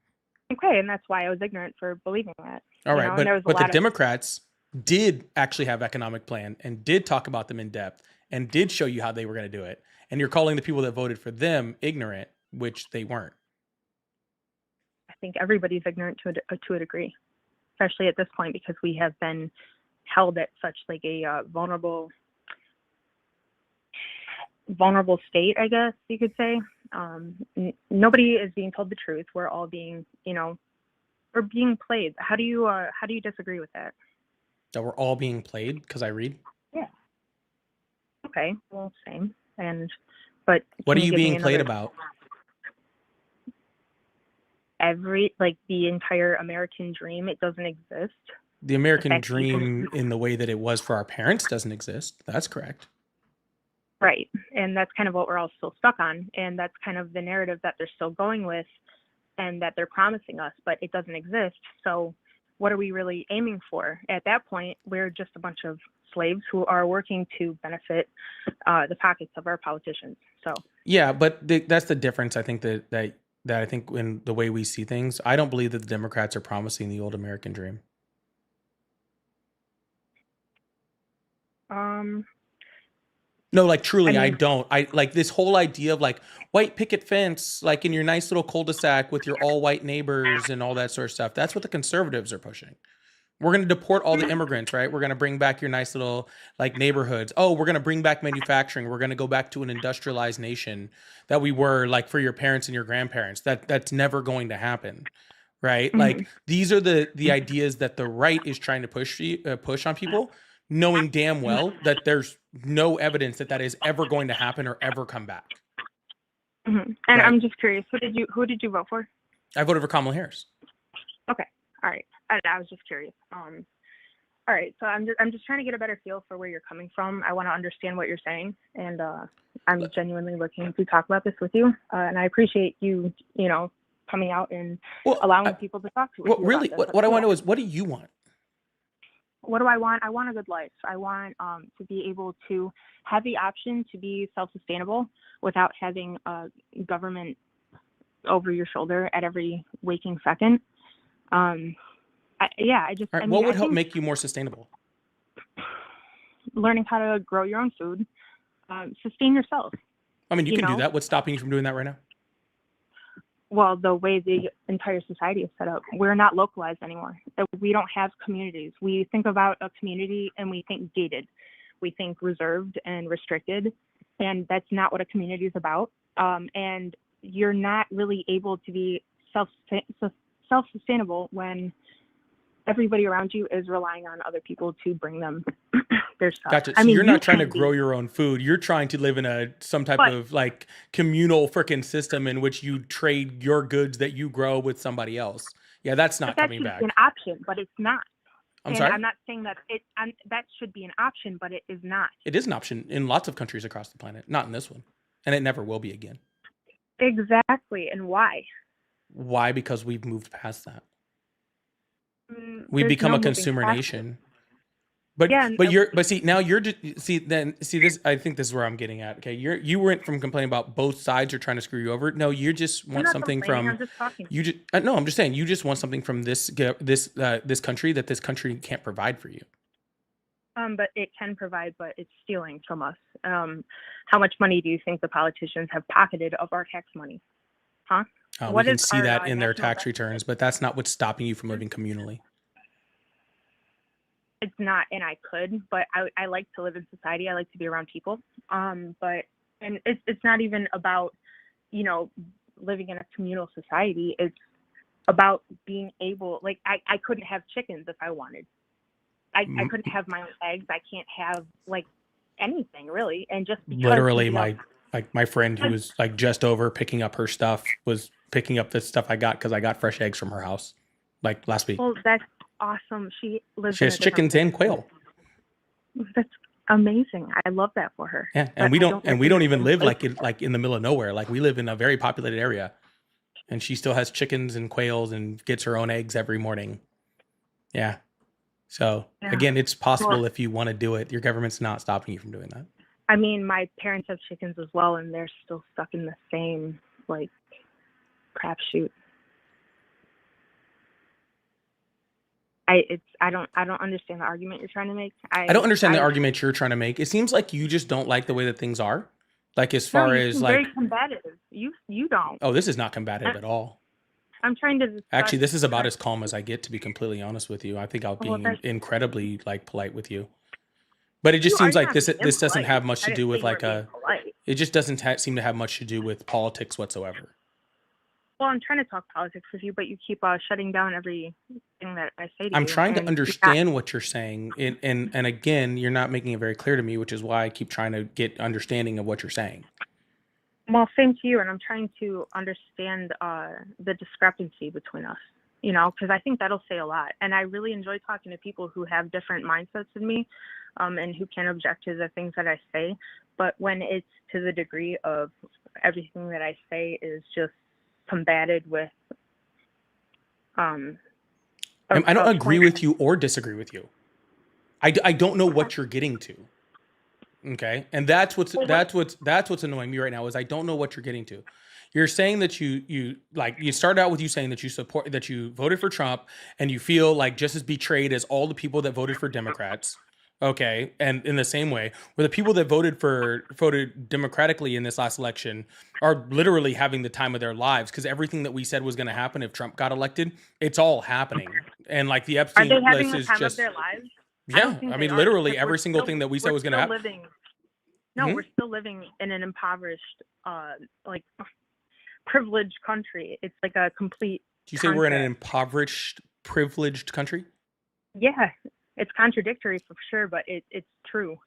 Okay, and that's why I was ignorant for believing that. All right, and there was but the lot of Democrats did actually have economic plan and did talk about them in depth and did show you how they were going to do it. And you're calling the people that voted for them ignorant, which they weren't. I think everybody's ignorant to a degree, especially at this point because we have been held at such like a vulnerable state, I guess you could say. Nobody is being told the truth. We're all being, we're being played. How do you disagree with that? That we're all being played because I read. Yeah. Okay. Well, same. But What are can you give me being played another- about? the entire American dream, it doesn't exist. The American fact that people- dream in the way that it was for our parents doesn't exist. That's correct. Right. And that's kind of what we're all still stuck on. And that's kind of the narrative that they're still going with and that they're promising us, but it doesn't exist. So what are we really aiming for? At that point, we're just a bunch of slaves who are working to benefit the pockets of our politicians. So Yeah, but that's the difference. I think that I think in the way we see things, I don't believe that the Democrats are promising the old American dream. No, like truly, I don't. I like this whole idea of like white picket fence, like in your nice little cul-de-sac with your all white neighbors and all that sort of stuff. That's what the conservatives are pushing. We're going to deport all the immigrants, right? We're going to bring back your nice little like neighborhoods. Oh, we're going to bring back manufacturing. We're going to go back to an industrialized nation that we were like for your parents and your grandparents. That's never going to happen, right? Like these are the ideas that the right is trying to push on people, knowing damn well that there's no evidence that is ever going to happen or ever come back. And Right. I'm just curious, who did you vote for? I voted for Kamala Harris. Okay. All right. I was just curious. All right. So I'm just trying to get a better feel for where you're coming from. I want to understand what you're saying, and I'm genuinely looking to talk about this with you. And I appreciate you, coming out and allowing people to talk to you. Well, really, about this. what I want to know is, what do you want? What do I want? I want a good life. I want to be able to have the option to be self-sustainable without having a government over your shoulder at every waking second. All right, what would help make you more sustainable? Learning how to grow your own food, sustain yourself. I mean, you can do that. What's stopping you from doing that right now? Well, the way the entire society is set up, we're not localized anymore. We don't have communities. We think about a community and we think gated. We think reserved and restricted, and that's not what a community is about. And you're not really able to be self-sustainable when everybody around you is relying on other people to bring them their stuff. Gotcha. So you're not trying to grow your own food. You're trying to live in some type of like communal freaking system in which you trade your goods that you grow with somebody else. Yeah, that's not coming back. That should be an option, but it's not. I'm sorry? I'm not saying that that should be an option, but it is not. It is an option in lots of countries across the planet, not in this one. And it never will be again. Exactly. And why? Why? Because we've moved past that. We've become a consumer nation. But Yeah, but see now you're just see this. I think this is where I'm getting at. Okay, you went from complaining about both sides are trying to screw you over. No, you just I'm want not something complaining. from I'm just talking. you just no. I'm just saying you just want something from this country that this country can't provide for you. But it can provide, but it's stealing from us. How much money do you think the politicians have pocketed of our tax money? Huh? We What can is see our that in their national tax debt? returns, but that's not what's stopping you from living communally. It's not, and I could, but I like to live in society. I like to be around people. But and it's not even about, you know, living in a communal society. It's about being able, like I couldn't have chickens if I wanted. I couldn't have my own eggs. I can't have like anything really. And just because Literally, you know, my friend who was like just over picking up her stuff was picking up the stuff I got because I got fresh eggs from her house like last week. well, that's awesome. She lives She in has a different chickens and quail. place. That's amazing. I love that for her. Yeah, But and we I don't live even in live places. like in the middle of nowhere. Like we live in a very populated area, and she still has chickens and quails and gets her own eggs every morning. Yeah. So Yeah. again, it's possible Well, if you want to do it. Your government's not stopping you from doing that. I mean, my parents have chickens as well, and they're still stuck in the same like crapshoot. I don't understand the argument you're trying to make. I don't understand the argument you're trying to make. It seems like you just don't like the way that things are. Like as No, far you as seem like, very combative. You don't. oh, this is not combative at all. I'm trying to discuss. Actually, this is about as calm as I get, to be completely honest with you. I think I'll Well, be that's, incredibly like polite with you. But it you just are seems like not this being doesn't impolite. have much I to didn't do say with you were like being a polite. it just doesn't seem to have much to do with politics whatsoever. Well, I'm trying to talk politics with you, but you keep shutting down everything that I say to I'm you. trying to and understand what you're saying. And again, you're not making it very clear to me, which is why I keep trying to get understanding of what you're saying. Well, same to you, and I'm trying to understand the discrepancy between us, you know, because I think that'll say a lot. And I really enjoy talking to people who have different mindsets than me, and who can object to the things that I say. But when it's to the degree of everything that I say is just combated with, I don't agree with you or disagree with you. I don't know what you're getting to. Okay, and that's what's annoying me right now is I don't know what you're getting to. You're saying that you start out with you saying that you voted for Trump and you feel like just as betrayed as all the people that voted for Democrats. Okay, and in the same way, where the people that voted democratically in this last election are literally having the time of their lives because everything that we said was going to happen if Trump got elected, it's all happening. And like the Are Epstein they having list the is time of just their lives? I yeah. don't think I they mean, are, literally because every single thing that we said was going to happen. No, Mhm. we're still living in an impoverished, like privileged country. It's like a complete. Do you say we're in an contrast. impoverished, privileged country? Yeah, it's contradictory for sure, but it's true.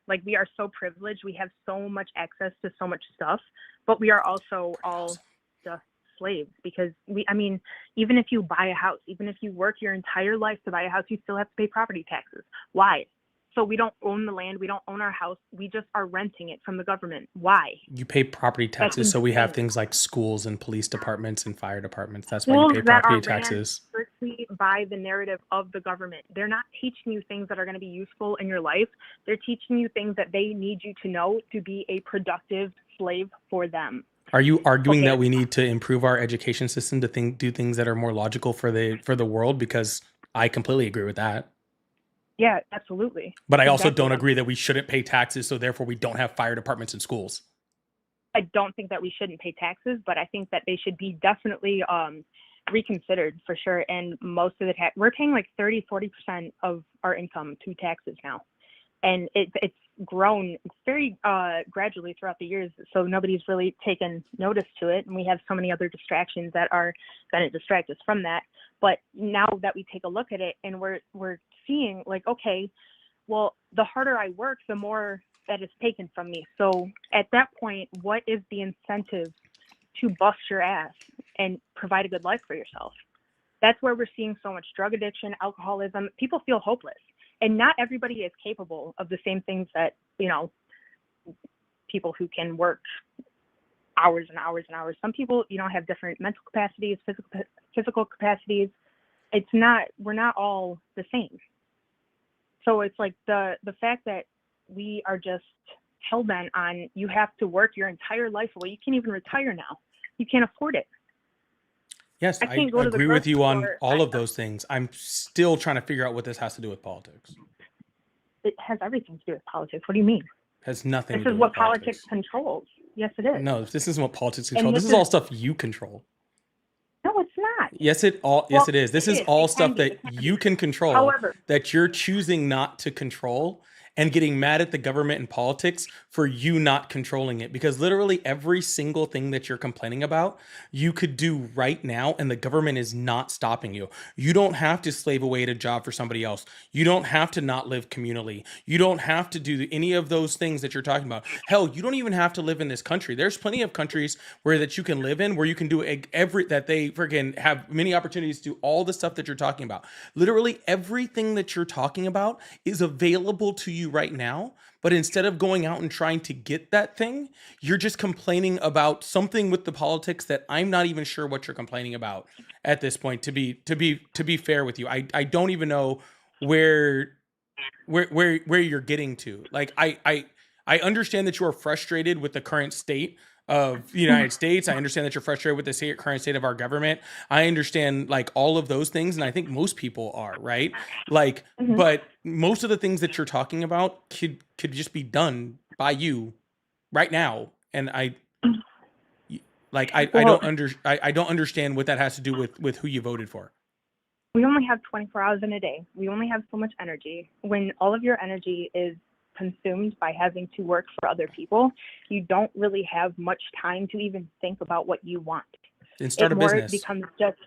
Like we are so privileged, we have so much access to so much stuff, but we are also all just slaves because I mean, even if you buy a house, even if you work your entire life to buy a house, you still have to pay property taxes. Why? So we don't own the land, we don't own our house, we just are renting it from the government. Why? You pay property That's taxes, so we have insane. things like schools and police departments and fire departments. That's why you Schools pay that property are ran taxes. strictly by the narrative of the government. They're not teaching you things that are going to be useful in your life. They're teaching you things that they need you to know to be a productive slave for them. Are you arguing Okay. that we need to improve our education system to do things that are more logical for the world? Because I completely agree with that. Yeah, absolutely. But I also Exactly. don't agree that we shouldn't pay taxes, so therefore we don't have fire departments in schools. I don't think that we shouldn't pay taxes, but I think that they should be definitely reconsidered for sure. And most of the we're paying like 30-40% of our income to taxes now. And it's grown very gradually throughout the years, so nobody's really taken notice to it. And we have so many other distractions that are going to distract us from that. But now that we take a look at it and we're seeing like, okay, well, the harder I work, the more that is taken from me. So at that point, what is the incentive to bust your ass and provide a good life for yourself? That's where we're seeing so much drug addiction, alcoholism. People feel hopeless. And not everybody is capable of the same things that, you know, people who can work hours and hours and hours. Some people, you know, have different mental capacities, physical capacities. We're not all the same. So it's like the fact that we are just hell bent on you have to work your entire life away. You can't even retire now. You can't afford it. Yes, I I can't go to the agree with grocery you on store. all of those things. I'm still trying to figure out what this has to do with politics. It has everything to do with politics. What do you mean? Has nothing This to is do what with politics. politics controls. Yes, it is. No, this isn't what politics control. And This this is all is stuff you control. no, it's not. Yes, it Well, is. This it is is. all It can stuff be. that It can you be. can control, However, that you're choosing not to control, and getting mad at the government and politics for you not controlling it. Because literally every single thing that you're complaining about, you could do right now, and the government is not stopping you. You don't have to slave away at a job for somebody else. You don't have to not live communally. You don't have to do any of those things that you're talking about. Hell, you don't even have to live in this country. There's plenty of countries where that you can live in, where you can do every that they freaking have many opportunities to do all the stuff that you're talking about. Literally everything that you're talking about is available to you right now. But instead of going out and trying to get that thing, you're just complaining about something with the politics that I'm not even sure what you're complaining about at this point. To be fair with you, I don't even know where where you're getting to. Like I understand that you are frustrated with the current state of the United States. I understand that you're frustrated with the current state of our government. I understand like all of those things, and I think most people are, right? Like, Mhm. but most of the things that you're talking about could just be done by you right now. And I well, don't understand what that has to do with who you voted for. we only have 24 hours in a day. We only have so much energy. When all of your energy is consumed by having to work for other people, you don't really have much time to even think about what you want. Then start It a more business. becomes just,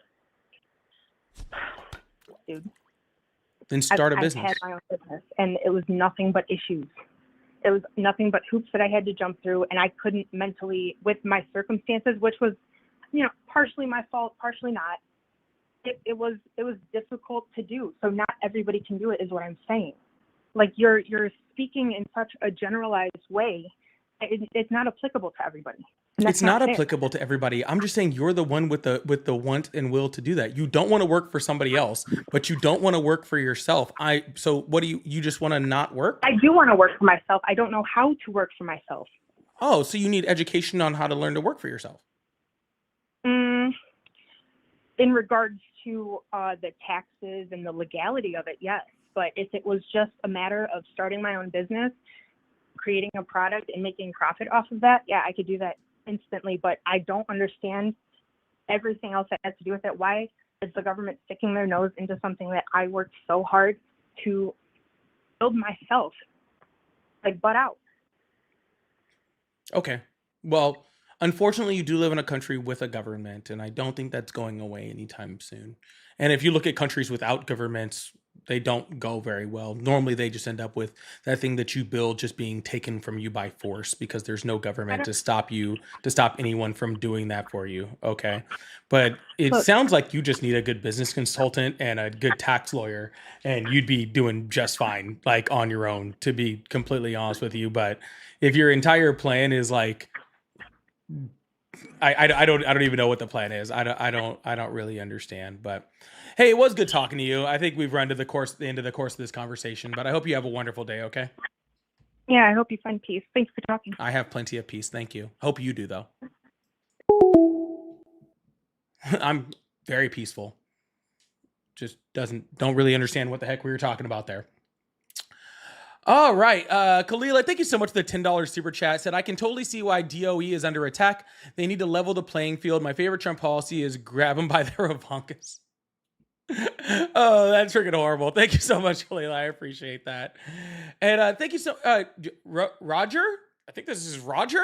dude, Then start a I've business. had my own business, and it was nothing but issues. It was nothing but hoops that I had to jump through, and I couldn't mentally, with my circumstances, which was, partially my fault, partially not. It was difficult to do. So not everybody can do it, is what I'm saying. Like you're speaking in such a generalized way, it's not applicable to everybody. And that's It's not fair. applicable to everybody. I'm just saying you're the one with the want and will to do that. You don't want to work for somebody else, but you don't want to work for yourself. So what do you just want to not work? I do want to work for myself. I don't know how to work for myself. Oh, so you need education on how to learn to work for yourself. In regards to the taxes and the legality of it, yes. But if it was just a matter of starting my own business, creating a product and making profit off of that, yeah, I could do that instantly. But I don't understand everything else that has to do with it. Why is the government sticking their nose into something that I worked so hard to build myself, like butt out? Okay. Well, unfortunately, you do live in a country with a government, and I don't think that's going away anytime soon. And if you look at countries without governments, they don't go very well. Normally, they just end up with that thing that you build just being taken from you by force because there's no government to stop anyone from doing that for you. Okay. But it Look, sounds like you just need a good business consultant and a good tax lawyer, and you'd be doing just fine, like on your own, to be completely honest with you. But if your entire plan is like, I don't even know what the plan is. I don't really understand. But hey, it was good talking to you. I think we've run to the end of the course of this conversation. But I hope you have a wonderful day. Okay. yeah, I hope you find peace. Thanks for talking. I have plenty of peace. Thank you. Hope you do though. I'm very peaceful. Just don't really understand what the heck we were talking about there. All right. Kalila, thank you so much for the $10 super chat. Said, I can totally see why DOE is under attack. They need to level the playing field. My favorite Trump policy is grab them by their Ivankas. Oh, that's freaking horrible. Thank you so much, Kalila. I appreciate that. And thank you so Roger? I think this is Roger.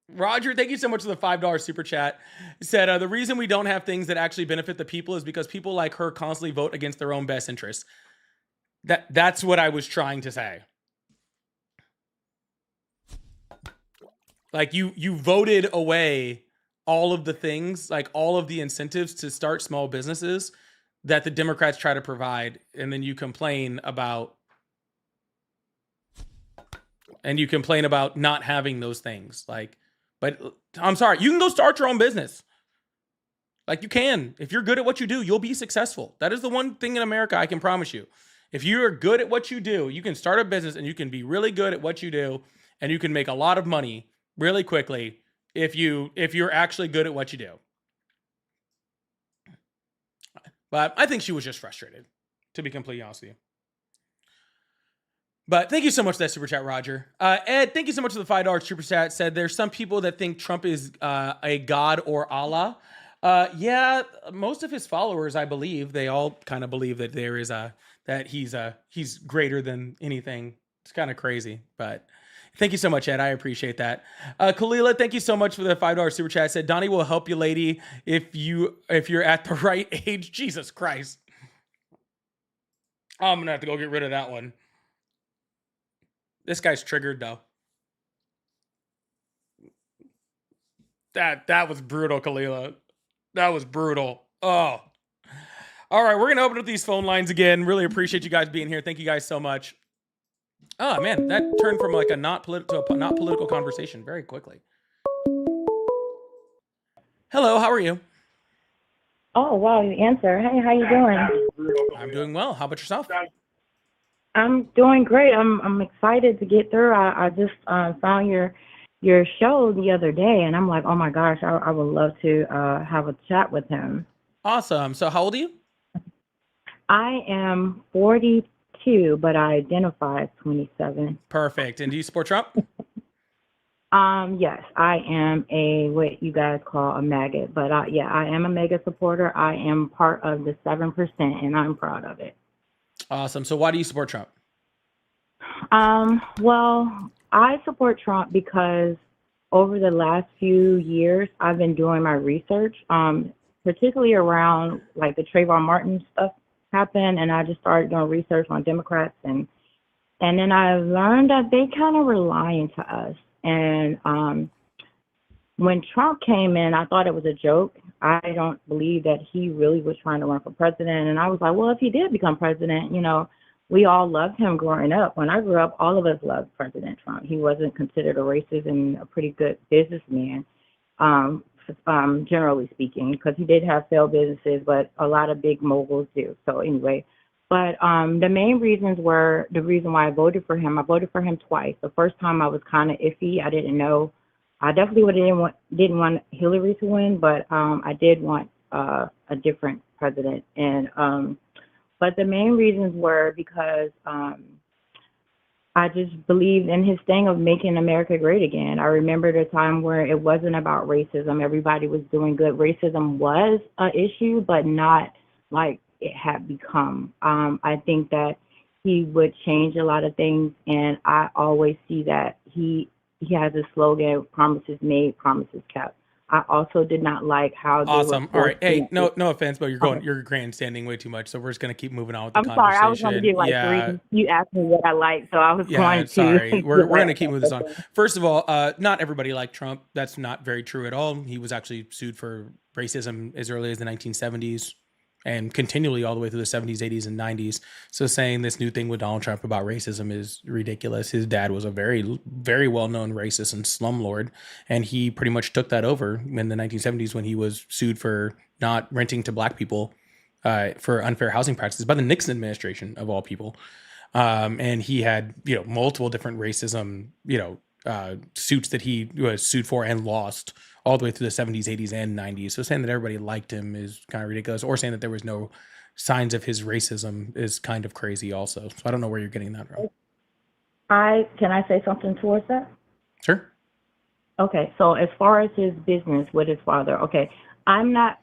Roger, thank you so much for the $5 super chat. Said, the reason we don't have things that actually benefit the people is because people like her constantly vote against their own best interests. That's what I was trying to say. Like you voted away all of the things, like all of the incentives to start small businesses that the Democrats try to provide, and then you complain about not having those things. Like, but I'm sorry, you can go start your own business. Like you can. If you're good at what you do, you'll be successful. That is the one thing in America I can promise you. If you are good at what you do, you can start a business and you can be really good at what you do, and you can make a lot of money really quickly if you're actually good at what you do. But I think she was just frustrated, to be completely honest with you. But thank you so much for that super chat, Roger. Ed, thank you so much for the $5 super chat. Said there's some people that think Trump is a god or Allah. Yeah, most of his followers, I believe, they all kind of believe that there is that he's greater than anything. It's kind of crazy, but thank you so much, Ed. I appreciate that. Kalila, thank you so much for the $5 super chat. Said Donnie will help you, lady, if you're at the right age. Jesus Christ, I'm gonna have to go get rid of that one. This guy's triggered though. That was brutal, Kalila. That was brutal. Oh. All right, we're gonna open up these phone lines again. Really appreciate you guys being here. Thank you guys so much. Oh man, that turned from like a not political conversation very quickly. Hello, how are you? Oh, wow, you answer. Hey, how you doing? I'm doing well. How about yourself? I'm doing great. I'm excited to get through. I just found your show the other day, and I'm like, oh my gosh, I would love to have a chat with him. Awesome. So how old are you? I am 42, but I identify as 27. Perfect. And do you support Trump? Yes, I am what you guys call a maggot, but yeah, I am a mega supporter. I am part of the 7%, and I'm proud of it. Awesome. So why do you support Trump? Well, I support Trump because over the last few years, I've been doing my research, particularly around like the Trayvon Martin stuff happened, and I just started doing research on Democrats, and then I learned that they kind of were lying to us. And when Trump came in, I thought it was a joke. I don't believe that he really was trying to run for president. And I was like, well, if he did become president, we all loved him growing up. When I grew up, all of us loved President Trump. He wasn't considered a racist and a pretty good businessman, generally speaking, because he did have failed businesses, but a lot of big moguls do. So anyway, but the main reasons were the reason why I voted for him. I voted for him twice. The first time I was kind of iffy. I didn't know. I definitely didn't want Hillary to win, but I did want a different president. And but the main reasons were because I just believed in his thing of making America great again. I remember the time where it wasn't about racism. Everybody was doing good. Racism was an issue, but not like it had become. I think that he would change a lot of things, and I always see that he has a slogan, promises made, promises kept. I also did not like how they awesome. were All right. Hey, no offense, but you're grandstanding way too much. So we're just gonna keep moving on with the I'm conversation. sorry, I was going to give like three. You asked me what I like, so I was going to. Sorry. We're gonna keep moving this on. First of all, not everybody liked Trump. That's not very true at all. He was actually sued for racism as early as the 1970s. And continually all the way through the 70s, 80s, and 90s. So saying this new thing with Donald Trump about racism is ridiculous. His dad was a very, very well-known racist and slumlord, and he pretty much took that over in the 1970s when he was sued for not renting to black people for unfair housing practices by the Nixon administration, of all people. And he had, multiple different racism, suits that he was sued for and lost all the way through the 70s, 80s, and 90s. So saying that everybody liked him is kind of ridiculous, or saying that there was no signs of his racism is kind of crazy also. So I don't know where you're getting that from. Can I say something towards that? Sure. Okay, so as far as his business with his father, okay, I'm not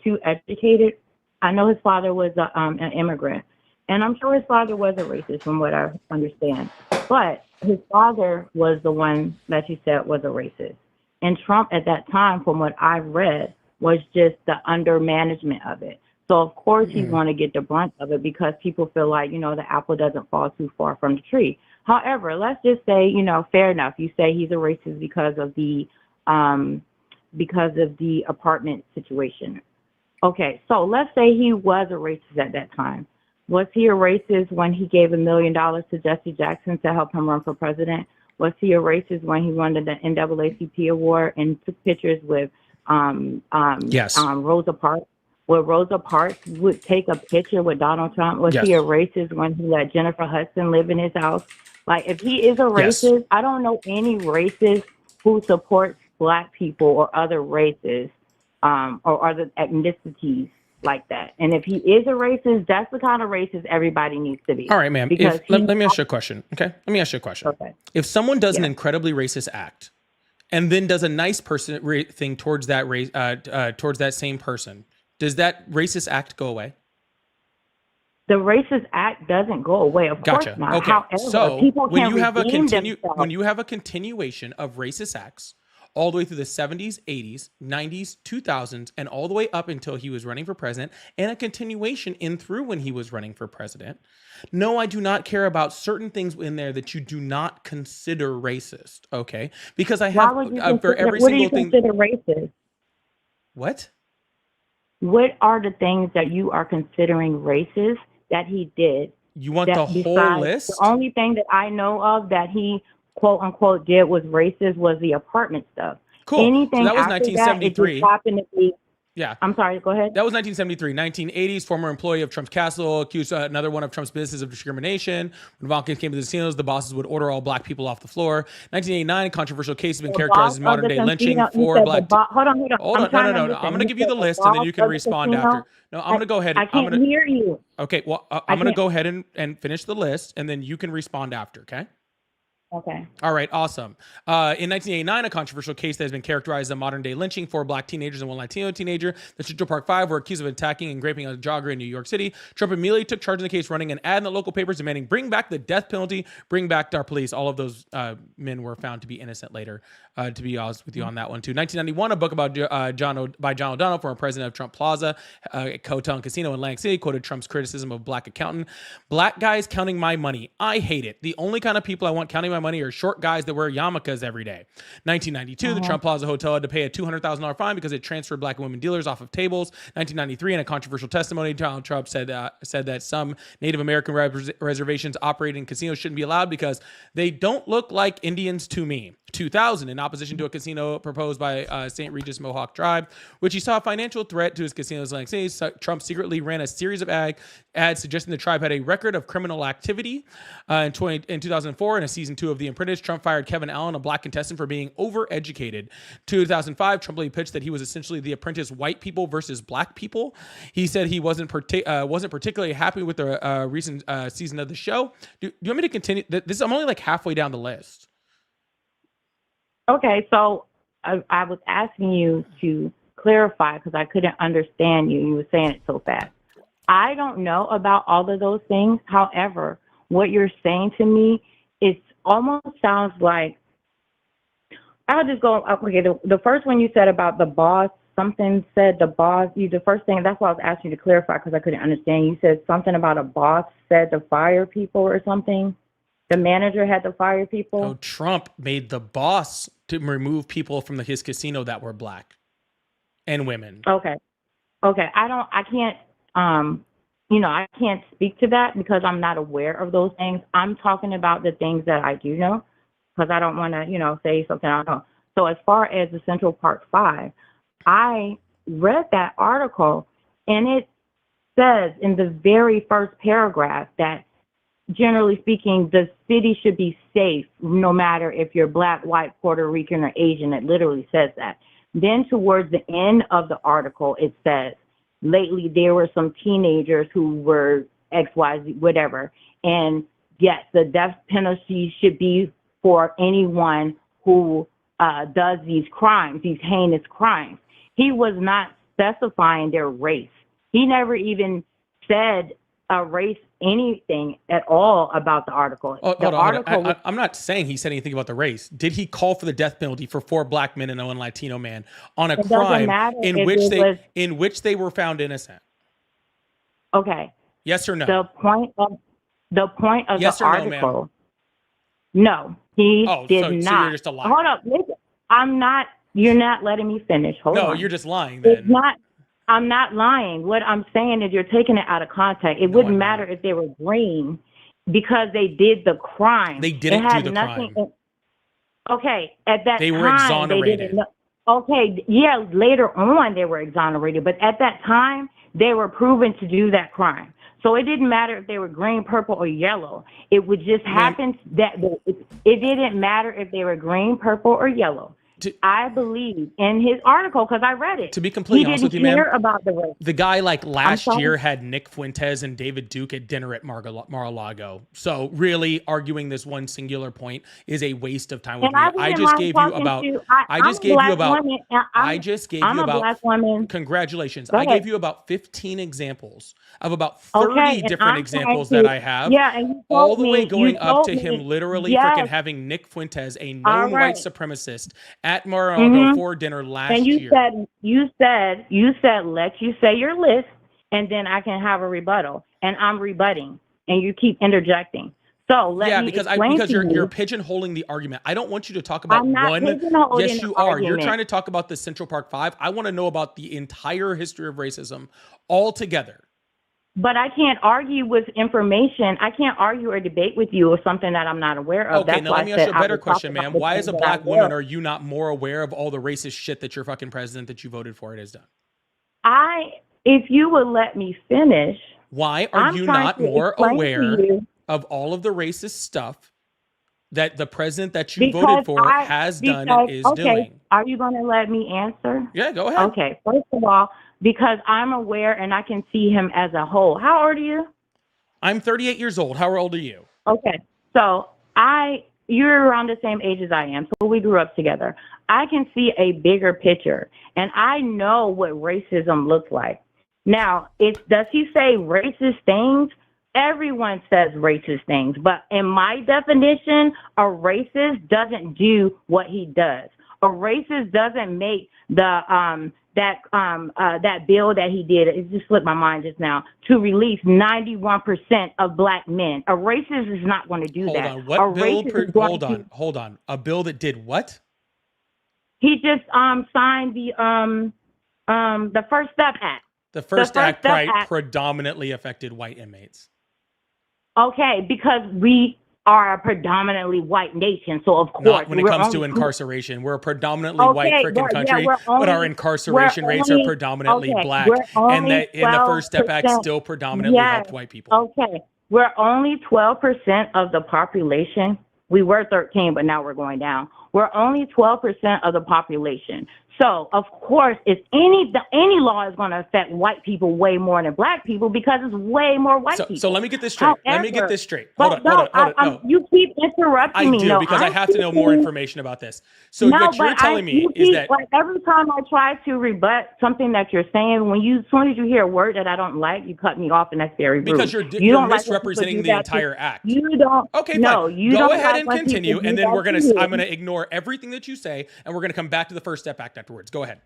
too educated. I know his father was an immigrant, and I'm sure his father was a racist from what I understand. But his father was the one that you said was a racist. And Trump at that time, from what I've read, was just the undermanagement of it. So, of course, he's going to get the brunt of it because people feel like, the apple doesn't fall too far from the tree. However, let's just say, fair enough. You say he's a racist because of the apartment situation. Okay, so let's say he was a racist at that time. Was he a racist when he gave $1 million to Jesse Jackson to help him run for president? Was he a racist when he won the NAACP award and took pictures with yes. Rosa Parks? where Rosa Parks would take a picture with Donald Trump? Was he a Yes. racist when he let Jennifer Hudson live in his house? Like, if he is a Yes. racist, I don't know any racist who supports black people or other races, or other ethnicities like that. And if he is a racist, that's the kind of racist everybody needs to be. All right, ma'am. Because Let me ask you a question. Okay. Let me ask you a question. Okay. If someone does an Yeah. incredibly racist act and then does a nice person thing towards that race, towards that same person, does that racist act go away? The racist act doesn't go away. Of course Gotcha. not. Okay. However, So people when can you have a redeem themselves. when you have a continuation of racist acts all the way through the 70s, 80s, 90s, 2000s, and all the way up until he was running for president, and a continuation in through when he was running for president. No, I do not care about certain things in there that you do not consider racist. Okay, because I Why have would you for consider, every what do you single thing. consider racist? What? What are the things that you are considering racist that he did? You want That the whole besides, list? the only thing that I know of that he quote unquote did was racist was the apartment stuff. Cool. Anything So that was after that, it 1973. just happened to be. Yeah. I'm sorry. Go ahead. That was 1973. 1980s, former employee of Trump's castle accused another one of Trump's businesses of discrimination. When Ivanka came to the casinos, the bosses would order all black people off the floor. 1989, controversial case has been The characterized boss as of modern the day lynching casino. You for said the black. boss. Hold on. Hold I'm on. trying to No. I'm understand. going to You give you said the the list and then boss you can of the respond casino. after. No, I'm going to go ahead. I can't hear you. Okay. Well, I I'm going to can't. go ahead and finish the list and then you can respond after. Okay. Okay. All right, awesome. In 1989, a controversial case that has been characterized as a modern-day lynching. 4 black teenagers and 1 Latino teenager. The Central Park Five were accused of attacking and raping a jogger in New York City. Trump immediately took charge of the case, running an ad in the local papers demanding bring back the death penalty, bring back our police. All of those men were found to be innocent later, to be honest with you on that one too. 1991, a book about by John O'Donnell, former president of Trump Plaza, hotel and casino in Atlantic City, quoted Trump's criticism of black accountant. Black guys counting my money. I hate it. The only kind of people I want counting my money are short guys that wear yarmulkes every day. 1992, the Trump Plaza Hotel had to pay a $200,000 fine because it transferred black and women dealers off of tables. 1993, in a controversial testimony, Donald Trump said that some Native American reservations operating in casinos shouldn't be allowed because they don't look like Indians to me. 2000, in opposition to a casino proposed by St. Regis Mohawk tribe, which he saw a financial threat to his casinos in Atlantic City, Trump secretly ran a series of ads suggesting the tribe had a record of criminal activity. In 2004, in a season 2 of The Apprentice, Trump fired Kevin Allen, a black contestant, for being overeducated. 2005, Trump pitched that he was essentially The Apprentice white people versus black people. He said he wasn't particularly happy with the recent season of the show. Do you want me to continue? I'm only like halfway down the list. Okay, so I was asking you to clarify because I couldn't understand you. You were saying it so fast. I don't know about all of those things. However, what you're saying to me, it almost sounds like, I'll just go, okay, the first one you said about the boss, something said the boss, the first thing, that's why I was asking you to clarify because I couldn't understand. You said something about a boss said to fire people or something. The manager had to fire people. Oh, Trump made the boss to remove people from his casino that were black and women. Okay. I can't speak to that because I'm not aware of those things. I'm talking about the things that I do know because I don't want to, say something I don't know. So as far as the Central Park Five, I read that article and it says in the very first paragraph that generally speaking, the city should be safe no matter if you're black, white, Puerto Rican, or Asian. It literally says that. Then towards the end of the article, it says, lately there were some teenagers who were XYZ, whatever. And yes, the death penalty should be for anyone who does these crimes, these heinous crimes. He was not specifying their race. He never even said race anything at all about the article. Hold on. I'm not saying he said anything about the race. Did he call for the death penalty for 4 black men and 1 Latino man on a crime in which they were found innocent? Okay. Yes or no? The point of yes the or article. No, he did not. So you're just a liar. Hold up, listen. You're not letting me finish. Hold on. No, you're just lying then. It's not. I'm not lying. What I'm saying is you're taking it out of context. It wouldn't matter if they were green because they did the crime. They didn't do the crime. Okay, at that time, they were exonerated. Okay, yeah, later on they were exonerated, but at that time they were proven to do that crime. So it didn't matter if they were green, purple, or yellow. It would just Ma'am, happen that it didn't matter if they were green, purple, or yellow. to, I believe in his article because I read it. to be He completely honest didn't with you, ma'am, care about the race. the guy like I'm last sorry. year had Nick Fuentes and David Duke at dinner at Mar-a-Lago. So really arguing this one singular point is a waste of time with And I me. I wouldn't just mind gave you talking about to. I I'm just a gave you black about woman. And I just gave I'm you a about black woman. congratulations. Go I ahead. gave you about 15 examples of about 30 Okay, and different I'm examples trying that to. I have, Yeah, and you all told the way me. going You up told to him me. literally freaking Yes. having Nick Fuentes, a All known white right. supremacist, at Mar-a-Lago Mhm. for dinner last And you year. said let you say your list, and then I can have a rebuttal, and I'm rebutting, and you keep interjecting. So let me explain because to you're you. pigeonholing the argument. I don't want you to talk about I'm not one. pigeonholing Yes, the you are. You're argument. trying to talk about the Central Park Five. I want to know about the entire history of racism altogether. But I can't argue with information. I can't argue or debate with you or something that I'm not aware of. Okay, That's now why let I me ask said you a I better would talk question, about ma'am. the Why, as things a that I black woman, will. are you not more aware of all the racist shit that your fucking president that you voted for it has done? If you would let me finish, Why are I'm you trying not to more explain to aware you of all of the racist stuff that the president that you because voted for has done and is okay, doing? are you going to let me answer? Yeah, go ahead. Okay, first of all, because I'm aware and I can see him as a whole. How old are you? I'm 38 years old. How old are you? Okay, so you're around the same age as I am, so we grew up together. I can see a bigger picture, and I know what racism looks like. Now, does he say racist things? Everyone says racist things, but in my definition, a racist doesn't do what he does. A racist doesn't make that bill that he did. It just slipped my mind just now to release 91% of black men. A racist is not going to do Hold that. on. What A bill? racist is going Hold to. on. Hold on. A bill that did what? He just signed the First Step Act. The First First Act Step Act. predominantly affected white inmates. Okay, because we are a predominantly white nation, so of course Not when it we're comes to only incarceration. We're a predominantly white okay, freaking country, we're but our only incarceration rates are predominantly okay, black. we're And only that in the First Step Act 12%. still predominantly Yes. helped white people. Okay, we're only 12% of the population. We were 13, but now we're going down. We're only 12% of the population. So, of course, if any law is going to affect white people way more than black people because it's way more white people. So let me get this straight. Hold on. No. You keep interrupting me. I do, because I have to know more information about this. So what you're telling me is that like every time I try to rebut something that you're saying, as soon as you hear a word that I don't like, you cut me off, and that's very rude. because you you're don't misrepresenting like the entire act. You don't. Okay, no, fine. You Go don't ahead like and when continue, people and do then that I'm gonna ignore everything that you say, and we're gonna come back to the First Step Act afterwards. Go ahead.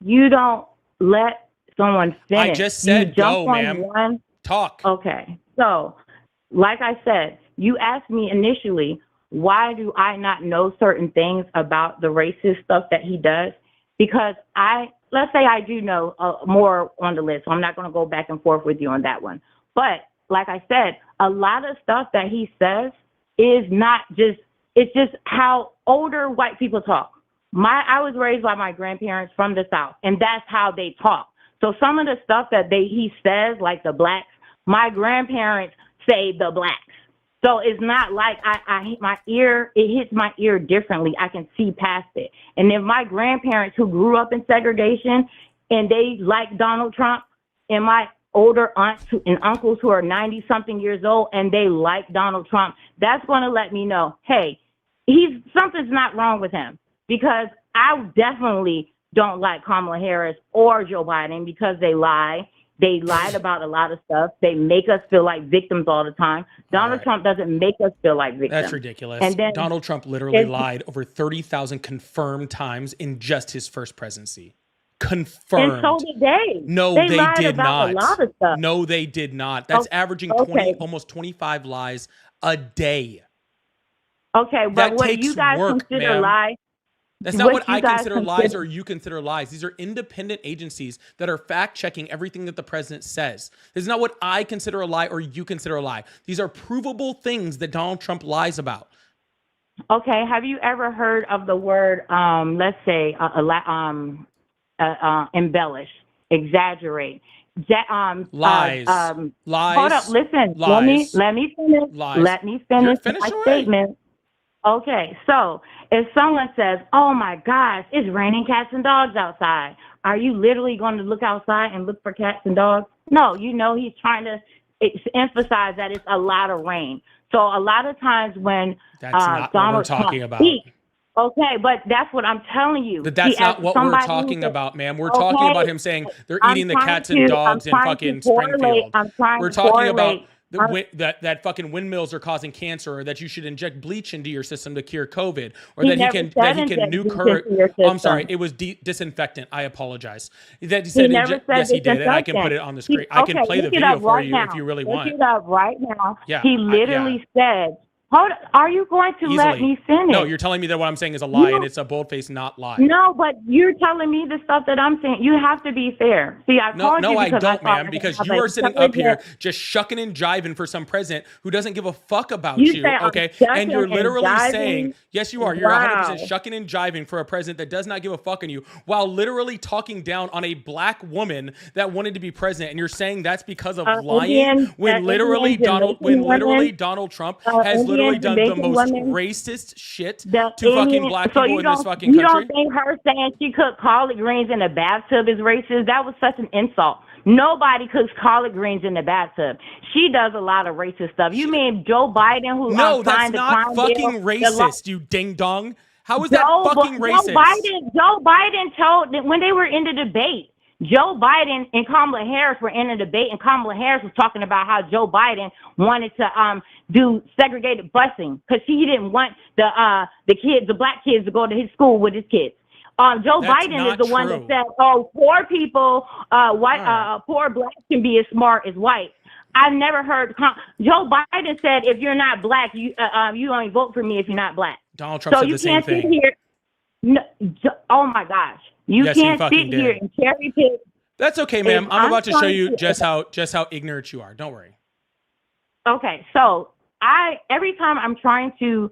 You don't let someone finish. I just said you jump go, on ma'am. One. Talk. Okay. So, like I said, you asked me initially, why do I not know certain things about the racist stuff that he does? Because let's say I do know more on the list. So I'm not going to go back and forth with you on that one. But like I said, a lot of stuff that he says is not just, it's just how older white people talk. I was raised by my grandparents from the South, and that's how they talk. So some of the stuff that he says, like the blacks, my grandparents say the blacks. So it's not like it hits my ear differently. I can see past it. And if my grandparents who grew up in segregation and they like Donald Trump, and my older aunts and uncles who are 90-something years old and they like Donald Trump, that's going to let me know, hey, something's not wrong with him. Because I definitely don't like Kamala Harris or Joe Biden because they lie. They lied about a lot of stuff. They make us feel like victims all the time. Donald Trump doesn't make us feel like victims. That's ridiculous. And then, Donald Trump literally lied over 30,000 confirmed times in just his first presidency. Confirmed. And so did they. No, they they did not. A lot of stuff. No, they did not. That's averaging 20, almost 25 lies a day. Okay, but that what takes you guys work, consider lies? That's not what I consider lies or you consider lies. These are independent agencies that are fact-checking everything that the president says. This is not what I consider a lie or you consider a lie. These are provable things that Donald Trump lies about. Okay, have you ever heard of the word, let's say, embellish, exaggerate? Lies. Hold up, Lies. listen. Lies. Let me finish. Lies. Let me You're finish finish my away. statement. Okay, so if someone says, "Oh my gosh, it's raining cats and dogs outside," are you literally going to look outside and look for cats and dogs? No, you know he's trying to emphasize that it's a lot of rain. So a lot of times when That's not what we're Donald talking Trump about. speaks, okay, but that's what I'm telling you. But that's See, not as what we're somebody talking who's about, ma'am. We're talking about him saying they're eating the cats and I'm dogs in trying fucking to correlate. Springfield. I'm trying We're to talking about correlate. that fucking windmills are causing cancer, or that you should inject bleach into your system to cure COVID, or He that he never can said nuke inject her. bleach into your I'm sorry, system. it was disinfectant. I apologize. That he He said never said yes, he did, and I can put disinfectant. it on the screen. I can Okay, play the look it video up for right you if now. you really Look want. it up right now. Yeah, He literally said, "Hold. Are you going to let easily. me finish?" No, you're telling me that what I'm saying is a lie, You- and it's a bold-faced not lie. No, but you're telling me the stuff that I'm saying. You have to be fair. See, I No, called no, you I because don't, thought ma'am, I because have you an are sitting up here intelligent- just shucking and jiving for some president who doesn't give a fuck about You you, say I'm okay? shucking And you're and literally jiving? saying, yes, you are. You're Wow. 100% shucking and jiving for a president that does not give a fuck on you, while literally talking down on a black woman that wanted to be president. And you're saying that's because of lying, when literally Donald Trump has literally done the most racist shit to fucking black people in this fucking you country. don't think her saying she cooked collard greens in the bathtub is racist? That was such an insult. Nobody cooks collard greens in the bathtub. She does a lot of racist stuff. You mean Joe Biden, who No, that's signed the not crime fucking bill, racist, you ding dong. How is that fucking racist? Joe Biden told that when they were in the debate, Joe Biden and Kamala Harris were in a debate, and Kamala Harris was talking about how Joe Biden wanted to do segregated busing because he didn't want the black kids to go to his school with his kids. Joe That's Biden not is the one true. that said, "Oh, poor people, poor blacks can be as smart as white." I've never heard Joe Biden said, "If you're not black, you only vote for me if you're not black." Donald Trump said the same thing. Sit here. No, oh my gosh, you Yes, he can't fucking sit here did. and cherry pick. That's okay, ma'am. If I'm about to show trying you to- just how ignorant you are. Don't worry. Okay, so every time I'm trying to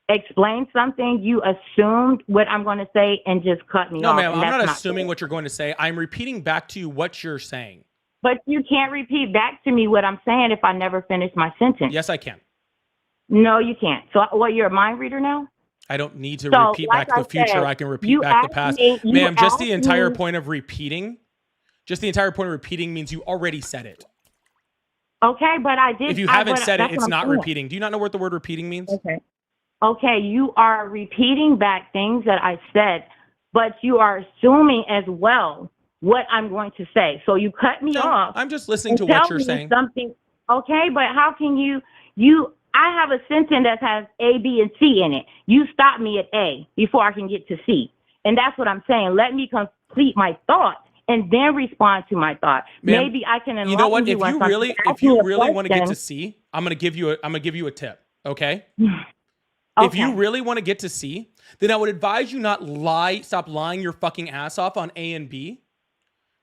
explain something, you assumed what I'm going to say and just cut me No, off. ma'am, and I'm that's not assuming fair. what you're going to say. I'm repeating back to you what you're saying. But you can't repeat back to me what I'm saying if I never finish my sentence. Yes, I can. No, you can't. So, what, you're a mind reader now? I don't need to So, repeat like back the I future. said, I can repeat you back the asked past. me- you Ma'am, just the asked entire me- point of repeating, means you already said it. Okay, but I did. If you haven't said it, that's it's what I'm not saying. repeating. Do you not know what the word repeating means? Okay. Okay, you are repeating back things that I said, but you are assuming as well what I'm going to say. So you cut me No, off. I'm just listening and to what tell you're me saying. Something. Okay, but how can I have a sentence that has A, B, and C in it. You stop me at A before I can get to C. And that's what I'm saying. Let me complete my thought and then respond to my thought. Ma'am, Maybe I can enlighten you know what? If once you I'm really asking a want to get to question. C, I'm gonna give you a tip. Okay. Okay. If you really want to get to C, then I would advise you stop lying your fucking ass off on A and B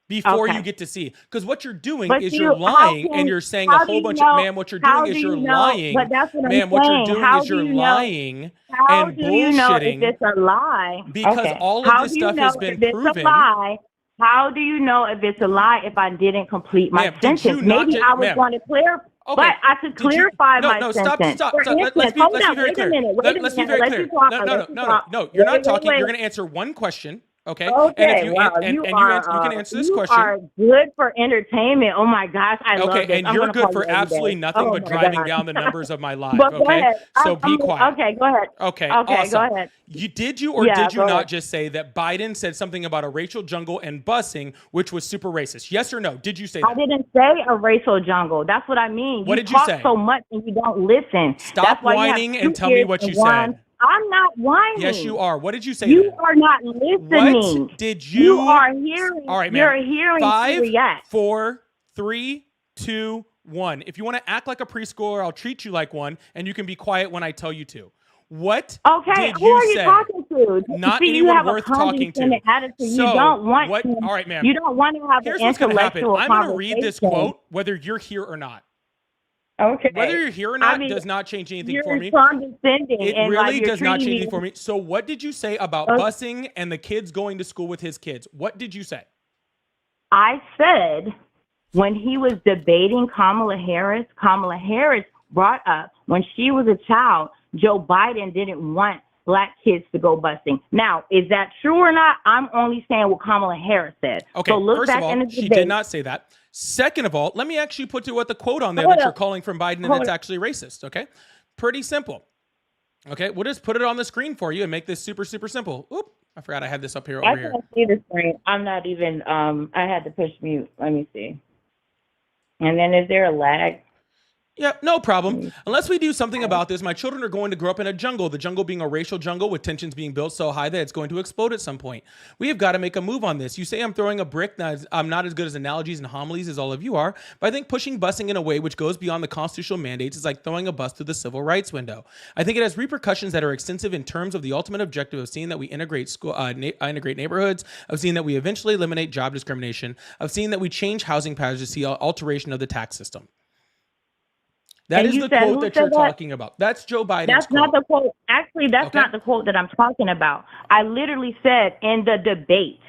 before Okay. you get to C. Because what you're doing But is you- you're lying how can- and you're saying a how do whole you bunch know- of, ma'am, what you're how doing is do you're you know- lying. but that's what I'm Ma'am, what you're saying. doing How is do you're you know- lying How and do you know if bullshitting it's a lie? because Okay. all of How this do you stuff know has been if it's proven. A lie? How do you know if it's a lie if I didn't complete my Ma'am, did sentence? you not Maybe ju- I was ma'am. going to clarify, Okay. but I could Did you- clarify my no, sentence. stop. For So let's instance, be hold very up, clear. Wait a minute. Let's be very Let clear. you talk, No, let you talk. you're Wait, not talking. wait. You're going to answer one question. Okay. Okay, And if you wow, and you can answer this question. You are good for entertainment. Oh my gosh, I love Okay, this. and I'm you're gonna good call for you every absolutely day. nothing Oh but my driving God. down the numbers of my live. But go Okay, ahead. so be quiet. Okay, go ahead. Okay, Okay, awesome. go ahead. Did you Yeah, did you go not ahead. just say that Biden said something about a racial jungle and busing, which was super racist? Yes or no? Did you say I that? didn't say a racial jungle. That's what I mean. What you did you talk say? so much and you don't listen. Stop That's why whining you have and two tell me ears what and you one. said. I'm not whining. Yes, you are. What did you say? You then? are not listening. What did You are hearing. All right, You're ma'am. hearing 5, to react. 4, 3, 2, 1. If you want to act like a preschooler, I'll treat you like one, and you can be quiet when I tell you to. What Okay, did who you are you say? talking to? Not See, you anyone have worth a talking to. condescending attitude. So, you don't want what? to. All right, ma'am. You don't want to have Here's an what's going to happen. intellectual I'm going to read this conversation. quote, whether you're here or not. Okay. Whether you're here or I not mean, does not change anything you're for me. condescending It and like really you're does not treating change me. anything for me. So what did you say about Okay. busing and the kids going to school with his kids? What did you say? I said when he was debating Kamala Harris brought up when she was a child, Joe Biden didn't want black kids to go busing. Now, is that true or not? I'm only saying what Kamala Harris said. Okay, So look first back of in all, the she debate. did not say that. Second of all, let me actually put you what the quote on there Hold that you're up. calling from Biden and Hold it's up. actually racist, okay? Pretty simple. Okay, we'll just put it on the screen for you and make this super, super simple. Oop, I forgot I had this up here I over here. can't see the screen. I'm not even, I had to push mute. Let me see. And then is there a lag? Yeah, no problem. Unless we do something about this, my children are going to grow up in a jungle, the jungle being a racial jungle with tensions being built so high that it's going to explode at some point. We have got to make a move on this. You say I'm throwing a brick. I'm not as good as analogies and homilies as all of you are, but I think pushing busing in a way which goes beyond the constitutional mandates is like throwing a bus through the civil rights window. I think it has repercussions that are extensive in terms of the ultimate objective of seeing that we integrate school, integrate neighborhoods, of seeing that we eventually eliminate job discrimination, of seeing that we change housing patterns to see alteration of the tax system. That is the quote that you're talking about. That's Joe Biden's That's quote. not the quote. Actually, that's not the quote that I'm talking about. I literally said in the debate.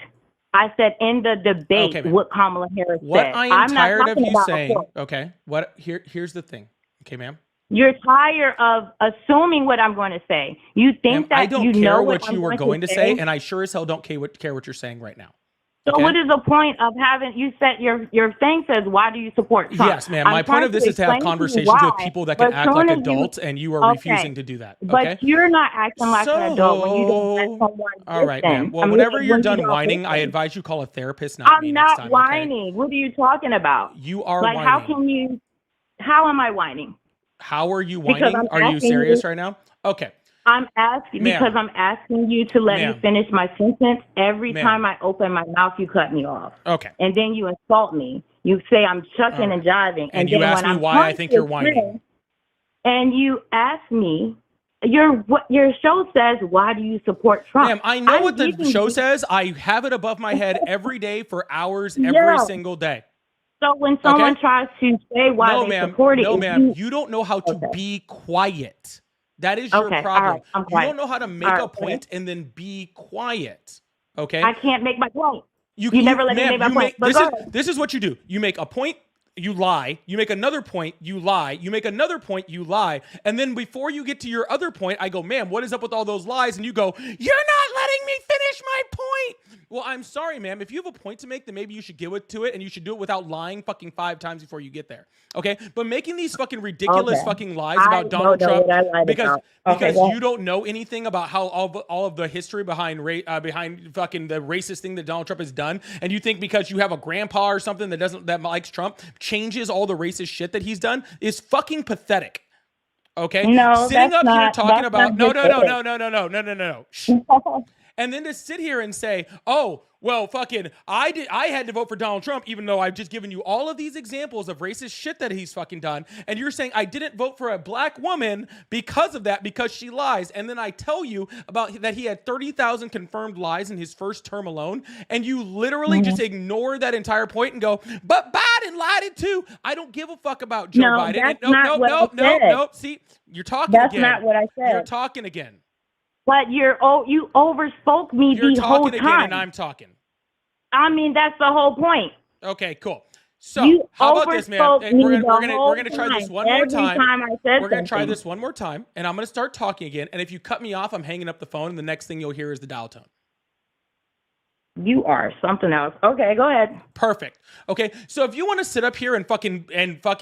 I said in the debate what Kamala Harris what said. I am I'm tired not of talking you about saying, a quote. okay, here's the thing. Okay, ma'am? You're tired of assuming what I'm going to say. You think that I don't you care know what I'm you were going to say, and I sure as hell don't care what you're saying right now. So Okay? what is the point of having, you said your thing says, why do you support Trump? Yes, ma'am. My point of this is to have conversations with people that can act like adults, and you are refusing to do that. Okay? But you're not acting like an adult when you don't let someone all right, ma'am. listen. Well, I mean, whenever like, you're when you done don't whining, I listen. advise you call a therapist, not I'm me next not time. whining. Okay? What are you talking about? You are like, whining. How am I whining? How are you Because whining? I'm Are you asking serious you- right now? Okay. I'm asking Ma'am. because I'm asking you to let me Ma'am. finish my sentence. Every Ma'am. time I open my mouth, you cut me off. Okay. And then you insult me. You say I'm chucking All and jiving. And then you ask when me I'm why I trying think to you're whining. explain, and you ask me, your show says, why do you support Trump? Ma'am, I know I'm what the giving show you- says. I have it above my head every day for hours, every Yeah. single day. So when someone tries to say why No, they ma'am. support it, No, if ma'am. You don't know how to be quiet. That is your Okay, all problem. right, I'm You quiet. don't know how to make All right, a point and then be quiet. Okay? I can't make my point. You never let me ma'am, make my you point. But go ahead. this is what you do. You make a point, you lie. You make another point, you lie. You make another point, you lie. And then before you get to your other point, I go, ma'am, what is up with all those lies? And you go, you're not letting me finish my point. Well, I'm sorry, ma'am. If you have a point to make, then maybe you should give it to it, and you should do it without lying fucking 5 times before you get there. Okay? But making these fucking ridiculous Okay. fucking lies I about Donald don't know Trump what I lied because about. Okay, go you ahead. don't know anything about how all of the history behind fucking the racist thing that Donald Trump has done, and you think because you have a grandpa or something that likes Trump changes all the racist shit that he's done is fucking pathetic. Okay? No, Sitting that's up here not- talking that's about not no. Shh. And then to sit here and say, oh, well, fucking, I had to vote for Donald Trump, even though I've just given you all of these examples of racist shit that he's fucking done. And you're saying I didn't vote for a black woman because of that, because she lies. And then I tell you about that he had 30,000 confirmed lies in his first term alone. And you literally just ignore that entire point and go, but Biden lied it too. I don't give a fuck about Joe No, Biden. that's not what I said. No. See, you're talking That's again. not what I said. You're talking again. But you overspoke me You're the whole talking time. again, and I'm talking. I mean, that's the whole point. Okay, cool. So You how about this, man? overspoke me We're the gonna whole try this time. one more Every time. time I said We're gonna try something. this one more time, and I'm gonna start talking again. And if you cut me off, I'm hanging up the phone, and the next thing you'll hear is the dial tone. You are something else. Okay, go ahead. Perfect. Okay, so if you want to sit up here and fucking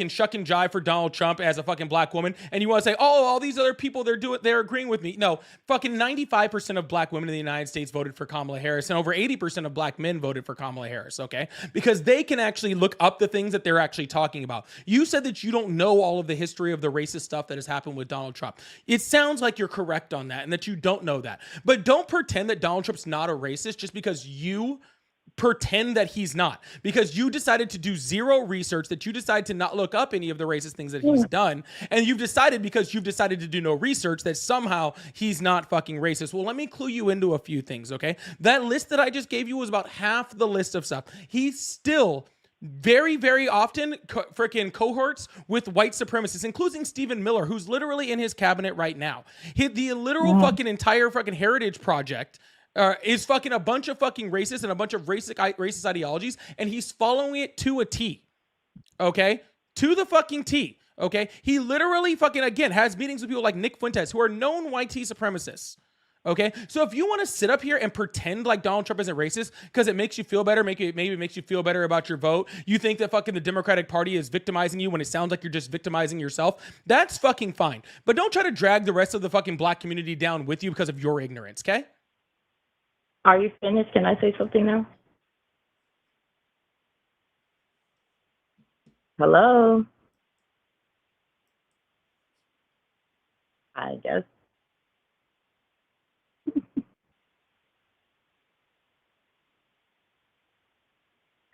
shuck and jive for Donald Trump as a fucking black woman, and you want to say, oh, all these other people, they're agreeing with me. No, fucking 95% of black women in the United States voted for Kamala Harris, and over 80% of black men voted for Kamala Harris. Okay, because they can actually look up the things that they're actually talking about. You said that you don't know all of the history of the racist stuff that has happened with Donald Trump. It sounds like you're correct on that, and that you don't know that. But don't pretend that Donald Trump's not a racist just because you pretend that he's not, because you decided to do zero research, that you decided to not look up any of the racist things that he's done, and you've decided, because you've decided to do no research, that somehow he's not fucking racist. Well, let me clue you into a few things, okay? That list that I just gave you was about half the list of stuff. He still very, very often freaking cohorts with white supremacists, including Stephen Miller, who's literally in his cabinet right now. The literal fucking entire fucking Heritage Project is fucking a bunch of fucking racists and a bunch of racist ideologies, and he's following it to a T. Okay? To the fucking T. Okay? He literally fucking, again, has meetings with people like Nick Fuentes, who are known white supremacists. Okay, so if you want to sit up here and pretend like Donald Trump isn't racist because it makes you feel better, maybe it makes you feel better about your vote, you think that fucking the Democratic Party is victimizing you when it sounds like you're just victimizing yourself, that's fucking fine. But don't try to drag the rest of the fucking black community down with you because of your ignorance, okay? Are you finished? Can I say something now? Hello? I guess.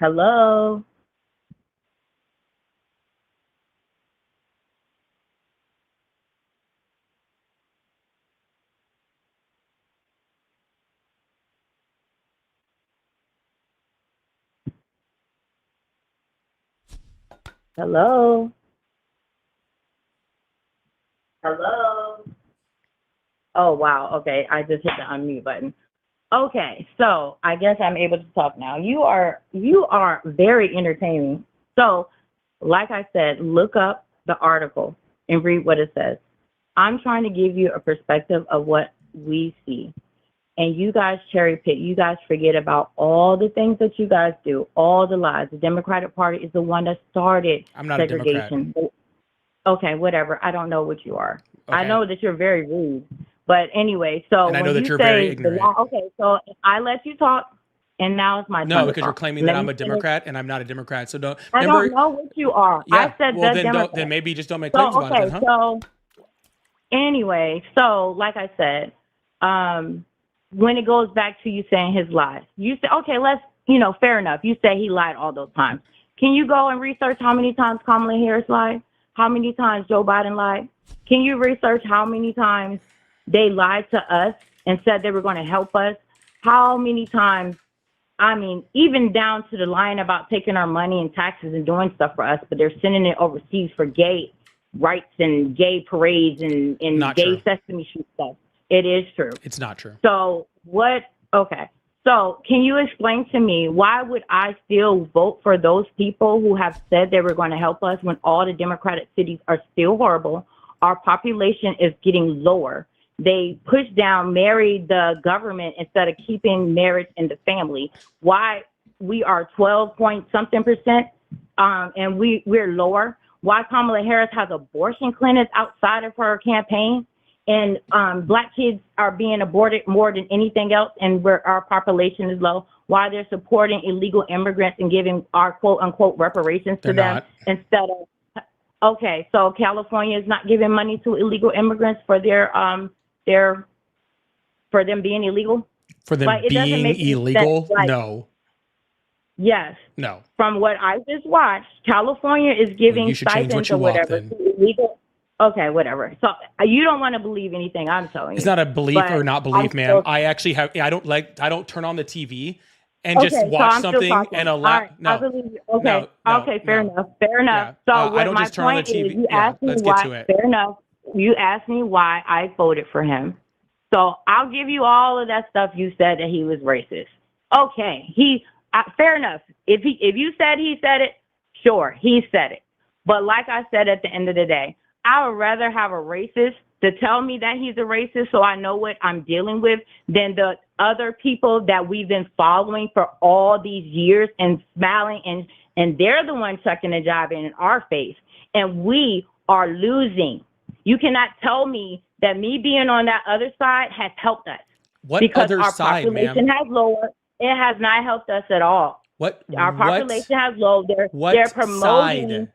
Hello? Hello? Hello? Oh, wow. Okay, I just hit the unmute button. Okay, so I guess I'm able to talk now. You are very entertaining. So, like I said, look up the article and read what it says. I'm trying to give you a perspective of what we see. And you guys cherry pick. You guys forget about all the things that you guys do, all the lies. The Democratic Party is the one that started I'm not segregation. a Democrat. Okay, whatever. I don't know what you are. Okay. I know that you're very rude. But anyway, so and I know when that you you're say very ignorant. okay, so I let you talk, and now it's my turn. No, to because you're talk. claiming Let that I'm me a finish. Democrat, and I'm not a Democrat. So don't. I Remember, don't know what you are. yeah, I said well, the then Democrat. then maybe just don't make So claims about okay, it, then, huh? so anyway, so like I said, when it goes back to you saying his lies, you say, okay, let's, fair enough. You say he lied all those times. Can you go and research how many times Kamala Harris lied? How many times Joe Biden lied? Can you research how many times they lied to us and said they were going to help us? How many times, I mean, even down to the line about taking our money and taxes and doing stuff for us, but they're sending it overseas for gay rights and gay parades and Not gay true. Sesame Street stuff. It is true. It's not true. So what? Okay. So can you explain to me why would I still vote for those people who have said they were going to help us when all the Democratic cities are still horrible? Our population is getting lower. They push down, marry the government instead of keeping marriage in the family. Why we are 12 point something percent, and we're lower. Why Kamala Harris has abortion clinics outside of her campaign, and black kids are being aborted more than anything else, and where our population is low. Why they're supporting illegal immigrants and giving our quote unquote reparations to them instead of. Okay, so California is not giving money to illegal immigrants for for them being illegal? For them being illegal? No. Yes. No. From what I just watched, California is giving stipends or whatever to illegal. Okay, whatever. So you don't want to believe anything I'm telling you. It's not a belief or not belief, ma'am. I actually have. I don't turn on the TV and just watch something and allow. Right, I believe you. Okay. Okay. Fair enough. Fair enough. Yeah. So I don't just turn on the TV. You asked me let's why. get to it. Fair enough. You asked me why I voted for him. So I'll give you all of that stuff you said that he was racist. Okay. Fair enough. If you said he said it, sure, he said it. But like I said, at the end of the day, I would rather have a racist to tell me that he's a racist so I know what I'm dealing with than the other people that we've been following for all these years and smiling and they're the ones chucking the job in our face. And we are losing. You cannot tell me that me being on that other side has helped us. What because other our side, population has lowered. It has not helped us at all. Our population has lowered. They're promoting. Side?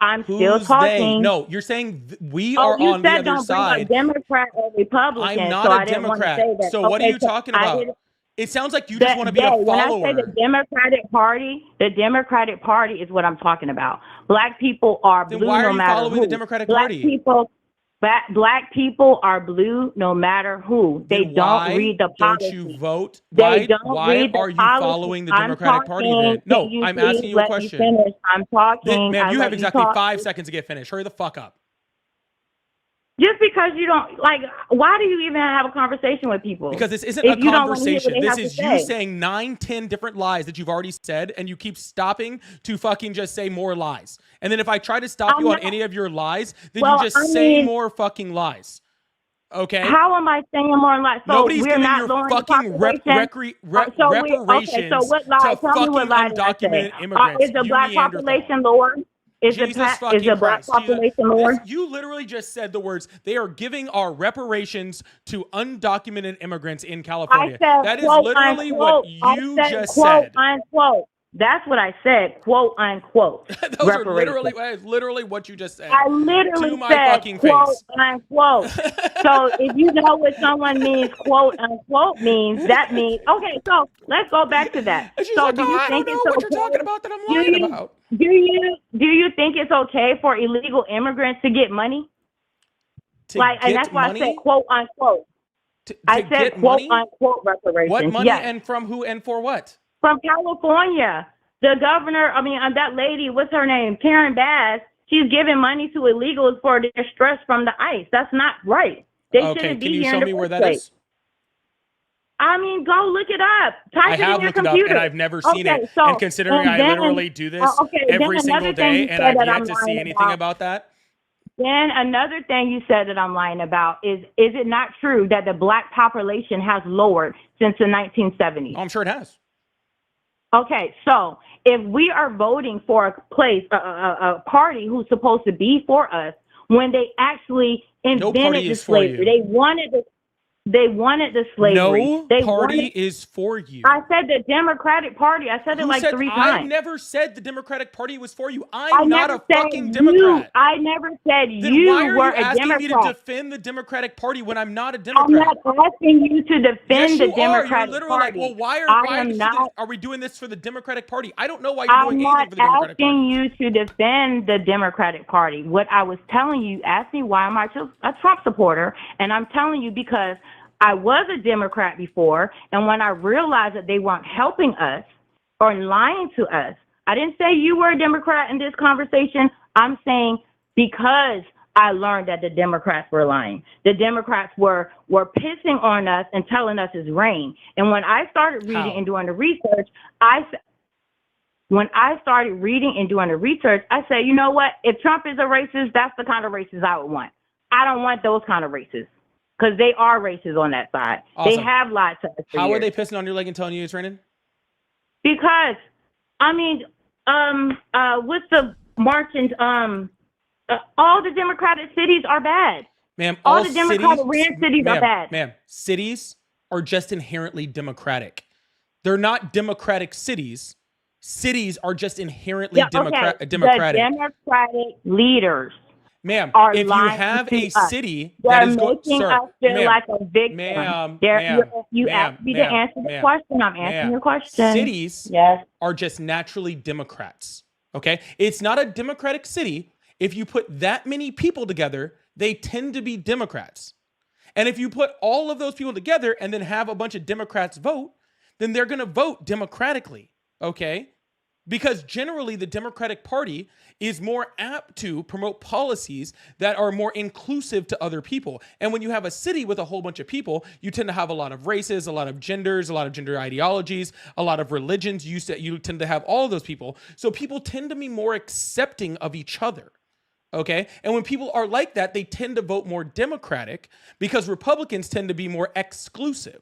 I'm Who's still talking. They? No, you're saying we are on the other side. Bring a Democrat or Republican. I'm not so a I didn't want to Democrat. say that. So what are you talking about? It sounds like you just want to be a follower. When I say the Democratic Party is what I'm talking about. Black people are blue no matter who. Then why are you following the Democratic Party? Black people. Black people are blue no matter who. They Then don't why read the don't policy. you vote? They Why don't read the are you policy. following the I'm Democratic Party talking. then? No, Can you I'm please asking you a let me question. finish? I'm talking. Ma'am, I you have let you exactly talk. 5 seconds to get finished. Hurry the fuck up. Just because you don't like, why do you even have a conversation with people? Because this isn't if a you don't want to hear what conversation. they This have is to you say. saying 9, 10 different lies that you've already said, and you keep stopping to fucking just say more lies. And then if I try to stop I'm you on not- any of your lies, then Well, you just I say mean- more fucking lies. Okay? How am I saying more lies? So Nobody's we're giving not your lowering the fucking population. reparations So what lie? to Tell me what fucking lie did I say? undocumented immigrants. Is the You black Neanderthal. population lower? Is Jesus the black Christ. population Jesus. lower? You literally just said the words, they are giving our reparations to undocumented immigrants in California. I said, That is quote, literally unquote. what you I said, just quote, said. unquote. That's what I said, quote, unquote. Those are reparations. literally what you just said. I literally to my said, fucking quote, face. unquote. So if you know what someone means, quote, unquote means, that means, okay, so let's go back to that. And she's So like, do you I don't think know it's what okay? you're talking about that I'm Do lying you- about. Do you think it's okay for illegal immigrants to get money? To And get that's why money? I said, quote, unquote. To I said, get quote, money? unquote reparations. What money Yes. and from who and for what? From California. The governor, that lady, what's her name? Karen Bass, she's giving money to illegals for their stress from the ICE. That's not right. They Okay, shouldn't be can you here show in the me where first that place. is? Go look it up. Type I it have in your looked it up computer. and I've never seen Okay, it. so- And considering and I then- literally do this okay, then every single another thing day you and said I've that yet I'm to see lying anything about that. Then another thing you said that I'm lying about is it not true that the black population has lowered since the 1970s? Oh, I'm sure it has. Okay, so if we are voting for a party who's supposed to be for us, when they actually No invented party the is for slavery, you. they wanted the slavery. No they party wanted, is for you. I said the Democratic Party. I said it Who like said, 3 I've times. never said the Democratic Party was for you. I I'm not never a said fucking you. Democrat. I never said Then you why are were you a asking Democrat. me to defend the Democratic Party when I'm not a I'm Democrat? not asking you to defend Yes, the you are. Democratic You're literally Party. like, well, are we doing this for the Democratic Party? I don't know why you're I'm doing not anything for the Democratic asking Party. you to defend the Democratic Party. What I was telling you, asked me why am I a Trump supporter, and I'm telling you because I was a Democrat before, and when I realized that they weren't helping us or lying to us, I didn't say you were a Democrat in this conversation. I'm saying because I learned that the Democrats were lying. The Democrats were pissing on us and telling us it's rain. And when I started reading How? and doing the research, I said, you know what? If Trump is a racist, that's the kind of racist I would want. I don't want those kind of racists because they are racist on that side. They Awesome. have lied to us for How are years. they pissing on your leg and telling you it's raining? Because, with the marching, all the Democratic cities are bad. Ma'am, All the Democratic ran cities are ma'am, bad. Ma'am, cities are just inherently democratic. They're not democratic cities. Cities are just inherently democratic. The Democratic leaders Ma'am, are if you lying have to a us. city They're that is going, making sir, us feel ma'am, like a victim. You asked me to answer the question. I'm answering your question. Cities Yes. are just naturally Democrats. Okay, it's not a democratic city. If you put that many people together, they tend to be Democrats. And if you put all of those people together and then have a bunch of Democrats vote, then they're going to vote democratically. Okay. Because generally the Democratic Party is more apt to promote policies that are more inclusive to other people. And when you have a city with a whole bunch of people, you tend to have a lot of races, a lot of genders, a lot of gender ideologies, a lot of religions. You tend to have all of those people. So people tend to be more accepting of each other. Okay. And when people are like that, they tend to vote more Democratic because Republicans tend to be more exclusive.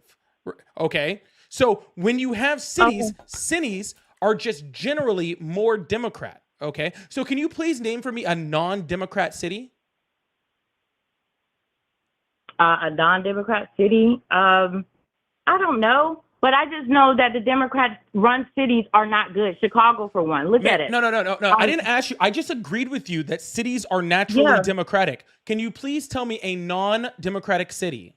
Okay. So when you have cities, cities are just generally more Democrat. Okay. So can you please name for me a non-Democrat city? A non-Democrat city? I don't know. But I just know that the Democrat-run cities are not good. Chicago, for one. Look at it. No. I didn't ask you. I just agreed with you that cities are naturally Democratic. Can you please tell me a non-Democratic city?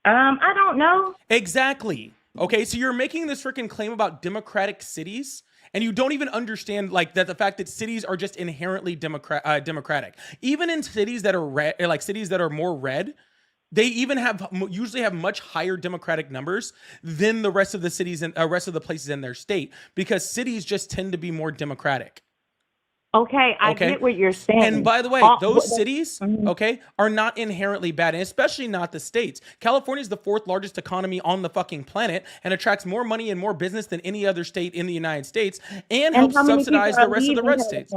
I don't know. Exactly. Okay, so you're making this freaking claim about Democratic cities, And you don't even understand like that the fact that cities are just inherently democratic. Even in cities that are red, like cities that are more red, they even usually have much higher democratic numbers than the rest of the cities and rest of the places in their state, because cities just tend to be more democratic. Okay, I get what you're saying. And by the way, those cities, are not inherently bad, and especially not the states. California is the 4th largest economy on the fucking planet and attracts more money and more business than any other state in the United States, and helps subsidize the rest of the red states.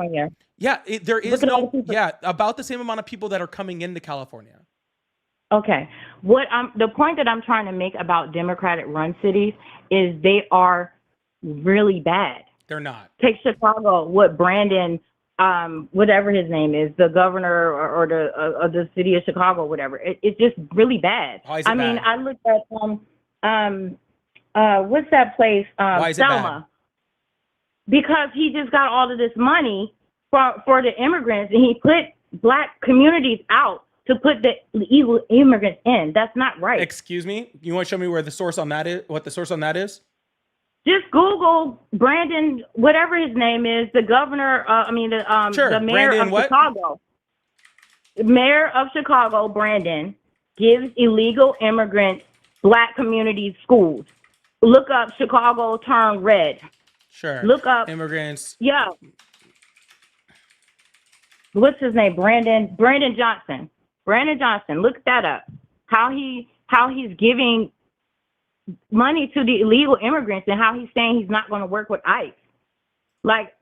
Yeah, there is about the same amount of people that are coming into California. Okay. The point that I'm trying to make about Democratic run cities is they are really bad. They're not. Take Chicago, what Brandon, whatever his name is, the governor or the city of Chicago, whatever. It's just really bad. Why is it bad? I mean, I looked at what's that place? Why is Selma. it bad? Because he just got all of this money for the immigrants, and he put black communities out to put the illegal immigrants in. That's not right. Excuse me? You want to show me where the source on that is? What the source on that is? Just Google Brandon, whatever his name is, the governor. The mayor Brandon of what? Chicago. The mayor of Chicago, Brandon, gives illegal immigrants black communities schools. Look up Chicago turned red. Sure. Look up immigrants. Yeah. What's his name? Brandon Johnson. Brandon Johnson. Look that up. How he's giving money to the illegal immigrants, and how he's saying he's not going to work with ICE. Like,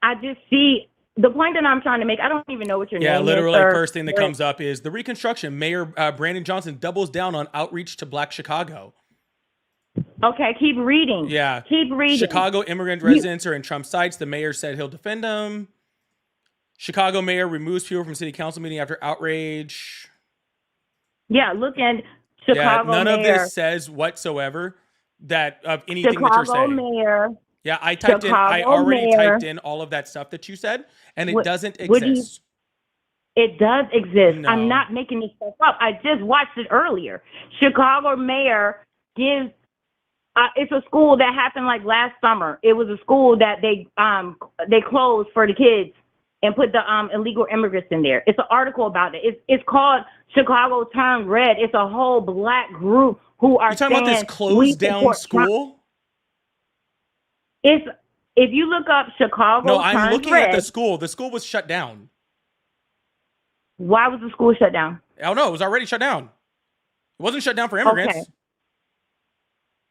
I just see the point that I'm trying to make. I don't even know what your name is. Yeah, literally, sir. first thing that comes up is the Reconstruction. Mayor Brandon Johnson doubles down on outreach to Black Chicago. Okay, keep reading. Yeah. Keep reading. Chicago immigrant residents are in Trump sites. The mayor said he'll defend them. Chicago mayor removes people from city council meeting after outrage. Yeah, look at Chicago none mayor. of this says whatsoever that of anything Chicago that you're saying. Mayor. Yeah, I already typed in all of that stuff that you said, and it doesn't exist. It does exist. No. I'm not making this stuff up. I just watched it earlier. Chicago mayor gives. It's a school that happened like last summer. It was a school that they closed for the kids and put the illegal immigrants in there. It's an article about it. It's called Chicago Turned Red. It's a whole black group who are talking about this closed down school? If you look up Chicago No, I'm looking Red, at the school. The school was shut down. Why was the school shut down? Oh no, it was already shut down. It wasn't shut down for immigrants. Okay.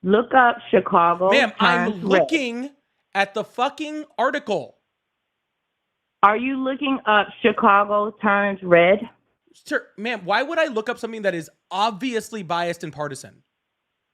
Look up Chicago. Ma'am, I'm Red. looking at the fucking article. Are you looking up Chicago Turns Red? Sir, ma'am, why would I look up something that is obviously biased and partisan?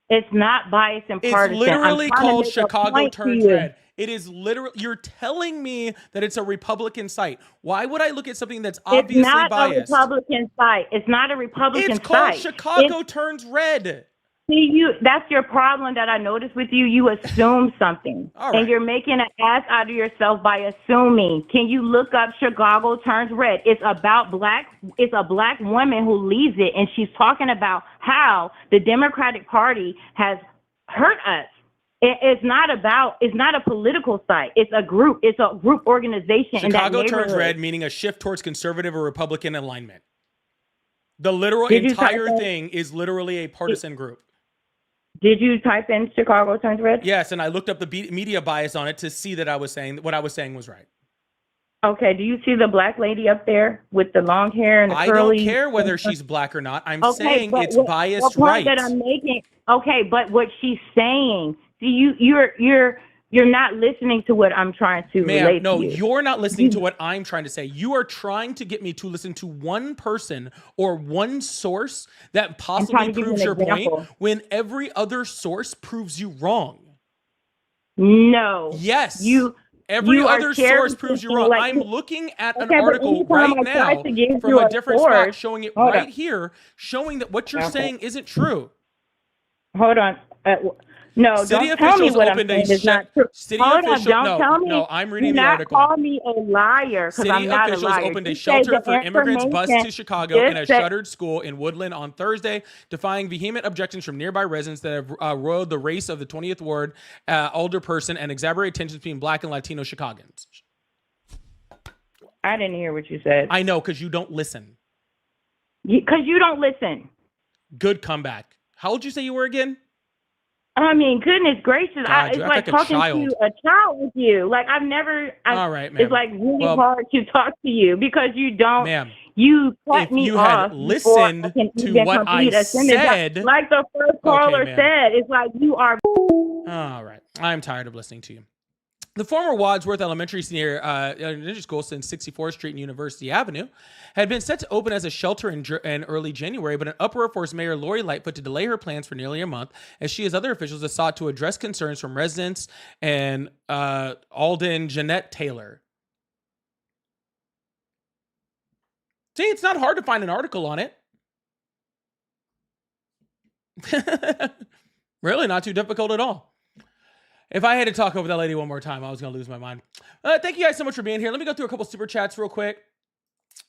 It's not biased and partisan. It's literally called Chicago Turns Red. It is literally, you're telling me that it's a Republican site. Why would I look at something that's obviously biased? It's not a Republican site. It's not a Republican site. It's called Chicago Turns Red. See, that's your problem that I noticed with you. You assume something. All And you're making an ass out of yourself by assuming. Can you look up Chicago Turns Red? It's a black woman who leads it, and she's talking about how the Democratic Party has hurt us. It's not a political site. It's a group organization. Chicago in that Turns Red, meaning a shift towards conservative or Republican alignment. The literal entire thing is literally a partisan group. Did you type in Chicago Turns Red? Yes, and I looked up the media bias on it to see that what I was saying was right. Okay, do you see the black lady up there with the long hair and the curly? I don't care whether she's black or not. I'm saying it's biased right. right. That I'm making. Okay, but what she's saying, see, you're not listening to what I'm trying to relate to. No, you're not listening to what I'm trying to say. You are trying to get me to listen to one person or one source that possibly proves your point when every other source proves you wrong. No. Yes. Every other source proves you wrong. Like, I'm looking at an article right now from a different spot, showing it right here, showing that what you're saying isn't true. Hold on. No, City don't tell me officials what I'm opened a saying is not true. city Hold on, official. don't tell me. No, I'm Do reading the not article. call me a liar because City I'm not a officials liar. opened a Just say shelter the for immigrants bused information. to Chicago in a Just say, shuttered school in Woodland on Thursday, defying vehement objections from nearby residents that have roiled the race of the 20th Ward older person and exaggerated tensions between Black and Latino Chicagoans. I didn't hear what you said. I know, because you don't listen. Because you don't listen. Good comeback. How old did you say you were again? I mean, goodness gracious, God, it's you act like like a talking child. to a child with you. Like I've never. All right, ma'am. It's like really Well, hard to talk to you because you don't. ma'am, You cut if me you off had before I listened can to even what I complete a sentence. said. Like the first caller ma'am. said, it's like you are. All right. I'm tired of listening to you. The former Wadsworth Elementary School since 64th Street and University Avenue had been set to open as a shelter in early January, but an uproar forced Mayor Lori Lightfoot to delay her plans for nearly a month as she, as other officials, have sought to address concerns from residents and Alden Jeanette Taylor. See, it's not hard to find an article on it. Really, not too difficult at all. If I had to talk over that lady one more time, I was going to lose my mind. Thank you guys so much for being here. Let me go through a couple super chats real quick.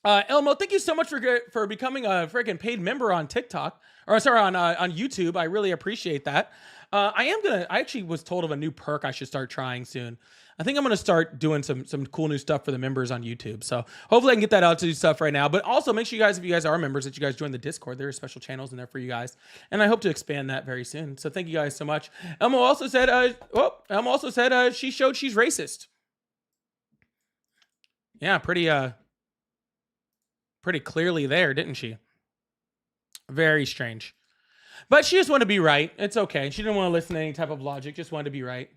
Elmo, thank you so much for becoming a freaking paid member on TikTok. Or sorry, on YouTube. I really appreciate that. I actually was told of a new perk I should start trying soon. I think I'm going to start doing some cool new stuff for the members on YouTube. So hopefully I can get that out to do stuff right now. But also make sure you guys, if you guys are members, that you guys join the Discord. There are special channels in there for you guys. And I hope to expand that very soon. So thank you guys so much. Elmo also said, she showed she's racist. Yeah, pretty clearly there, didn't she? Very strange. But she just wanted to be right. It's okay. She didn't want to listen to any type of logic. Just wanted to be right.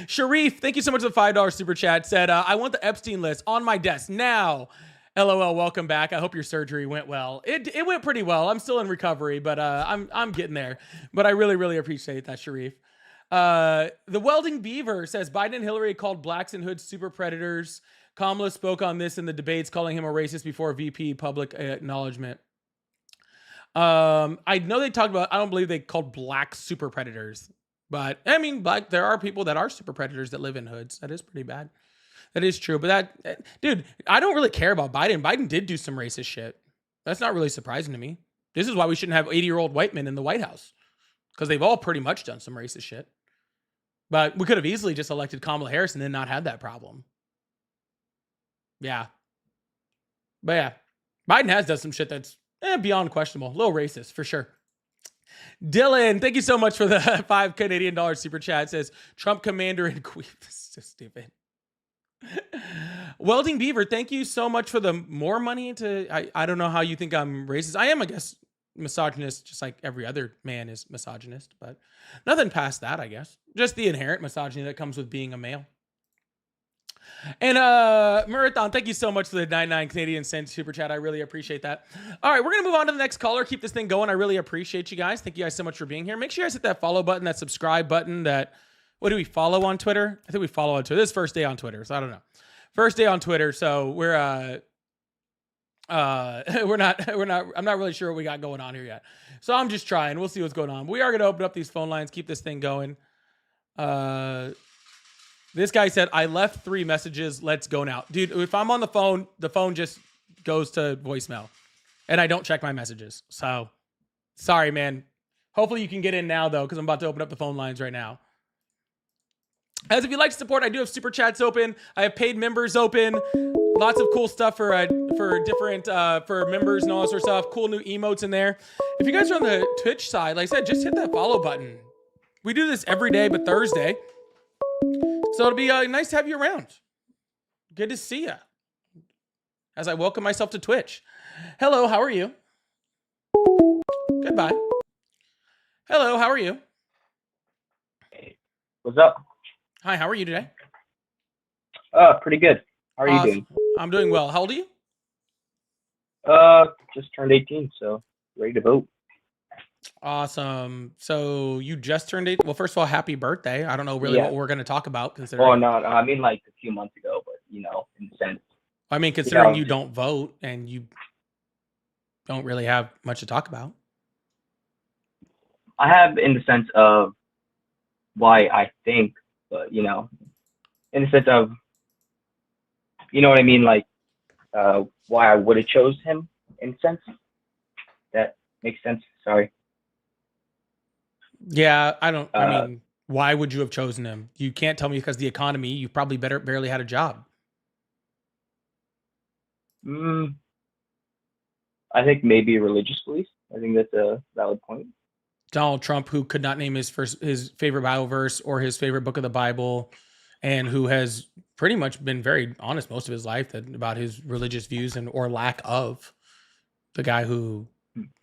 Sharif, thank you so much for the $5 super chat. Said, I want the Epstein list on my desk now. LOL, welcome back. I hope your surgery went well. It went pretty well. I'm still in recovery, but I'm getting there. But I really, really appreciate that, Sharif. The Welding Beaver says, Biden and Hillary called blacks and hoods super predators. Kamala spoke on this in the debates, calling him a racist before VP public acknowledgement. I know they talked about, I don't believe they called black super predators. But I mean, there are people that are super predators that live in hoods. That is pretty bad. That is true. But dude, I don't really care about Biden. Biden did do some racist shit. That's not really surprising to me. This is why we shouldn't have 80-year-old white men in the White House, because they've all pretty much done some racist shit. But we could have easily just elected Kamala Harris and then not had that problem. Yeah. But yeah, Biden has done some shit that's beyond questionable. A little racist for sure. Dylan, thank you so much for the $5 Canadian super chat. It says Trump commander in queef. This is so stupid. Welding Beaver, thank you so much for the more money I don't know how you think I'm racist. I am, I guess, misogynist, just like every other man is misogynist, but nothing past that, I guess. Just the inherent misogyny that comes with being a male. And Marathon, thank you so much for the 99 Canadian cents super chat. I really appreciate that. All right, we're going to move on to the next caller. Keep this thing going. I really appreciate you guys. Thank you guys so much for being here. Make sure you guys hit that follow button, that subscribe button, what do we follow on Twitter? I think we follow on Twitter. This is first day on Twitter, so I don't know. First day on Twitter, so we're not, I'm not really sure what we got going on here yet. So I'm just trying. We'll see what's going on. We are going to open up these phone lines, keep this thing going. This guy said, I left 3 messages. Let's go now. Dude, if I'm on the phone just goes to voicemail. And I don't check my messages. So, sorry, man. Hopefully you can get in now, though, because I'm about to open up the phone lines right now. As if you'd like to support, I do have super chats open. I have paid members open. Lots of cool stuff for different for members and all that sort of stuff. Cool new emotes in there. If you guys are on the Twitch side, like I said, just hit that follow button. We do this every day but Thursday. So it'll be nice to have you around. Good to see you. As I welcome myself to Twitch. Hello, how are you? Goodbye. Hello, how are you? Hey, what's up? Hi, how are you today? Pretty good. How are you doing? I'm doing well. How old are you? Just turned 18, so ready to vote. Awesome. So you just turned 8. Well, first of all, happy birthday. I don't know really what we're going to talk about considering. Oh, no, I mean like a few months ago, but in a sense. I mean, considering you don't vote and you don't really have much to talk about. I have in the sense of why I think, but you know, in the sense of, you know what I mean, like why I would have chose him in a sense. That makes sense. Sorry. Yeah, I don't. I Uh, mean, why would you have chosen him? You can't tell me because the economy. You probably barely had a job. mm, I think maybe religious beliefs. I think that's a valid point. Donald Trump, who could not name his favorite Bible verse or his favorite book of the Bible, and who has pretty much been very honest most of his life about his religious views and or lack of. The guy who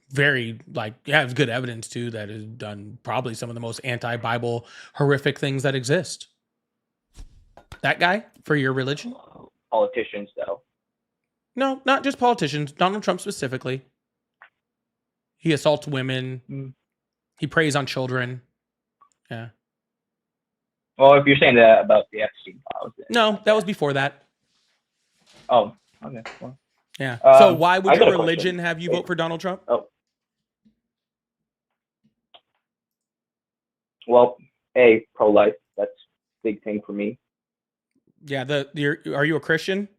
very has good evidence too that has done probably some of the most anti-Bible horrific things that exist. That guy for your religion? Politicians, though. No, not just politicians. Donald Trump specifically. He assaults women. Mm. He preys on children. Yeah. Well, if you're saying that about the Epstein files, then No, that was before that. oh, okay. Well, Yeah. So why would I got your a religion question. have you vote for Donald Trump? Oh, well, pro-life. That's a big thing for me. Yeah. Are you a Christian?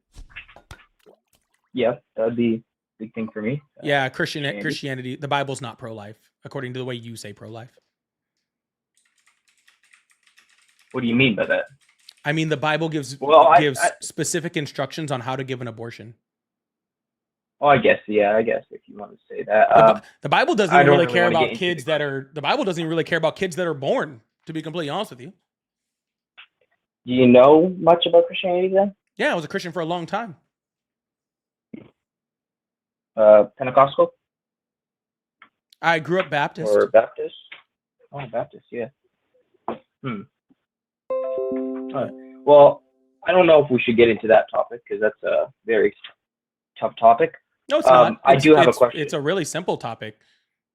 Yeah, that'd be a big thing for me. Yeah, Christianity. The Bible's not pro-life, according to the way you say pro-life. What do you mean by that? I mean, the Bible gives specific instructions on how to give an abortion. Oh, I guess if you want to say that. The Bible doesn't even really care about kids that are. The Bible doesn't even really care about kids that are born. To be completely honest with you. Do you know much about Christianity then? Yeah, I was a Christian for a long time. Pentecostal? I grew up Baptist. Or Baptist? Oh, Baptist, yeah. Well, I don't know if we should get into that topic because that's a very tough topic. No, it's not. I do have a question. It's a really simple topic.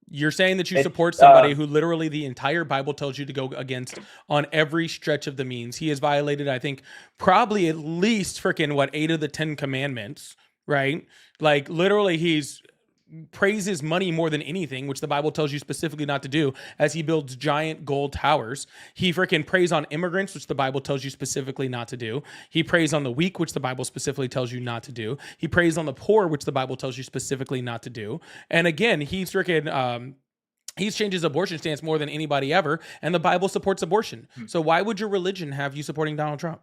You're saying that you support somebody who literally the entire Bible tells you to go against on every stretch of the means. He has violated, I think, probably at least freaking 8 of the 10 commandments, right? Like literally he's praises money more than anything, which the Bible tells you specifically not to do, as he builds giant gold towers. He freaking preys on immigrants, which the Bible tells you specifically not to do. He preys on the weak, which the Bible specifically tells you not to do. He preys on the poor, which the Bible tells you specifically not to do. And again, he's freaking he's changed his abortion stance more than anybody ever, and the Bible supports abortion. So why would your religion have you supporting Donald Trump?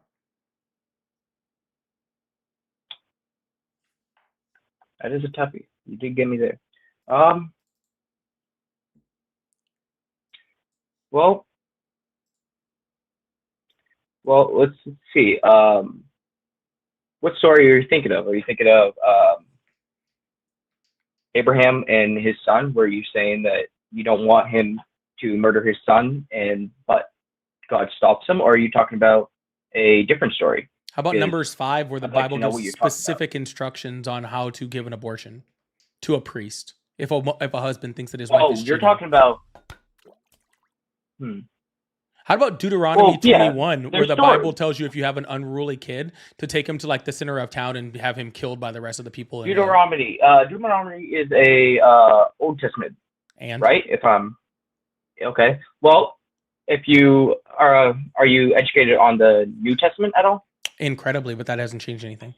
That is a toughie. You did get me there. Well, let's see. What story are you thinking of? Are you thinking of Abraham and his son? Were you saying that you don't want him to murder his son, but God stops him? Or are you talking about a different story? How about Numbers 5, where the Bible gives specific instructions on how to give an abortion to a priest if a husband thinks that his wife is cheating? You're talking about. How about Deuteronomy 21, where the Bible tells you if you have an unruly kid to take him to the center of town and have him killed by the rest of the people? Deuteronomy. Deuteronomy is a Old Testament, right? If I'm okay. Well, if you are you educated on the New Testament at all? Incredibly, but that hasn't changed anything.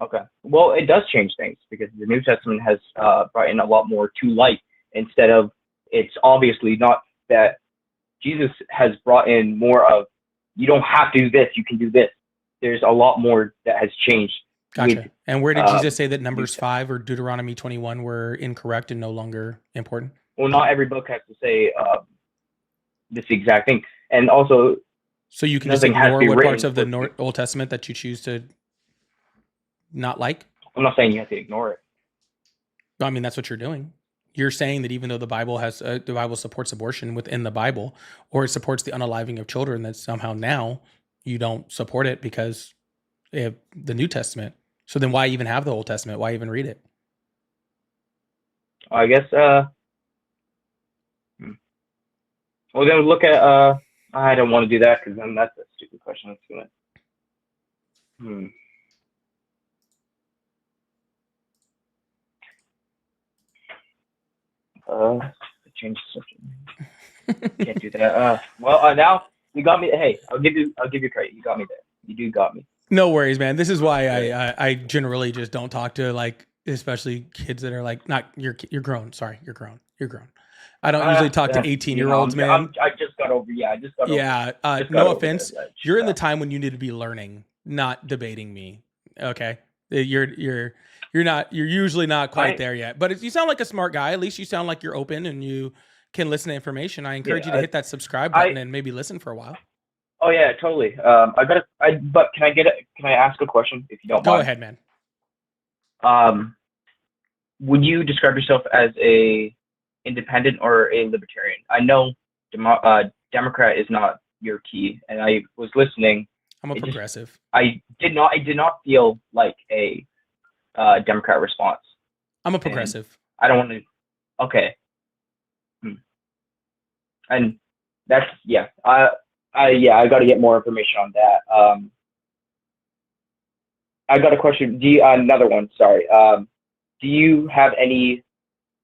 Okay. Well, it does change things because the New Testament has brought in a lot more to light instead of it's obviously not that Jesus has brought in more of you don't have to do this, you can do this. There's a lot more that has changed. Gotcha. And where did Jesus say that Numbers 5 or Deuteronomy 21 were incorrect and no longer important? Well, not every book has to say this exact thing. And also, so you can just ignore what parts of the Old Testament that you choose to not like? I'm not saying you have to ignore it. I mean, that's what you're doing. You're saying that even though the Bible supports abortion within the Bible, or it supports the unaliving of children, that somehow now you don't support it because they have the New Testament. So then why even have the Old Testament? Why even read it? I guess, well, then look at, I don't want to do that because then that's a stupid question. It's gonna, change the subject. Can't do that. Well, now You got me. Hey, I'll give you credit. You got me there. You do got me. No worries, man. This is why I generally just don't talk to, like, especially kids that are like, not you're grown. Sorry, you're grown. I don't usually talk to 18-year-olds, man. I just got over. Yeah, I just got over. Yeah. No offense. You're in the time when you need to be learning, not debating me. Okay. You're usually not quite there yet, but you sound like a smart guy. At least you sound like you're open and you can listen to information. I encourage you to hit that subscribe button and maybe listen for a while. Oh yeah, totally. But can I ask a question if you don't mind? Go ahead, man. Would you describe yourself as a independent or a libertarian? I know Democrat is not your key, and I was listening. I'm a progressive. I did not feel like a Democrat response. I'm a progressive. And I don't want to. Okay. And that's I got to get more information on that. I got a question. Another one. Sorry. Do you have any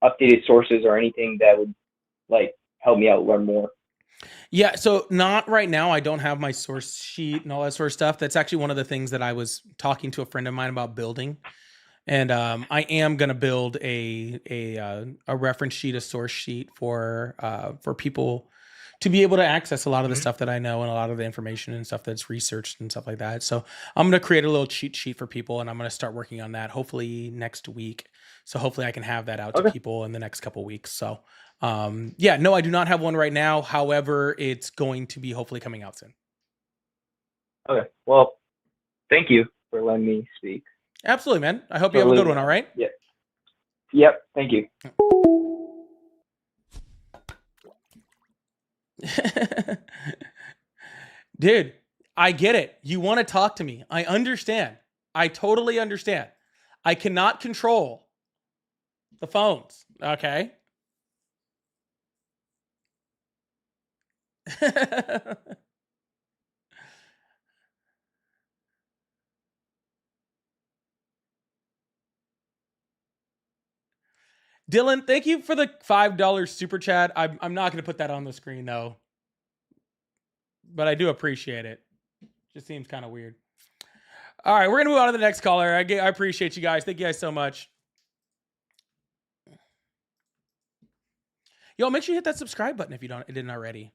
updated sources or anything that would like help me out learn more? Yeah, so not right now. I don't have my source sheet and all that sort of stuff. That's actually one of the things that I was talking to a friend of mine about building. And I am going to build a reference sheet, a source sheet for people to be able to access a lot of the stuff that I know and a lot of the information and stuff that's researched and stuff like that. So I'm going to create a little cheat sheet for people, and I'm going to start working on that hopefully next week. So hopefully I can have that out to people in the next couple of weeks. So no, I do not have one right now. However, it's going to be hopefully coming out soon. Okay. Well, thank you for letting me speak. Absolutely, man. I hope you have a good one. All right. Yeah. Yep. Thank you. Dude, I get it. You want to talk to me. I understand. I totally understand. I cannot control the phones. Okay. Dylan, thank you for the $5 super chat. I'm not going to put that on the screen though, but I do appreciate it. Just seems kind of weird. All right, we're going to move on to the next caller. I appreciate you guys. Thank you guys so much. Yo, make sure you hit that subscribe button if you didn't already.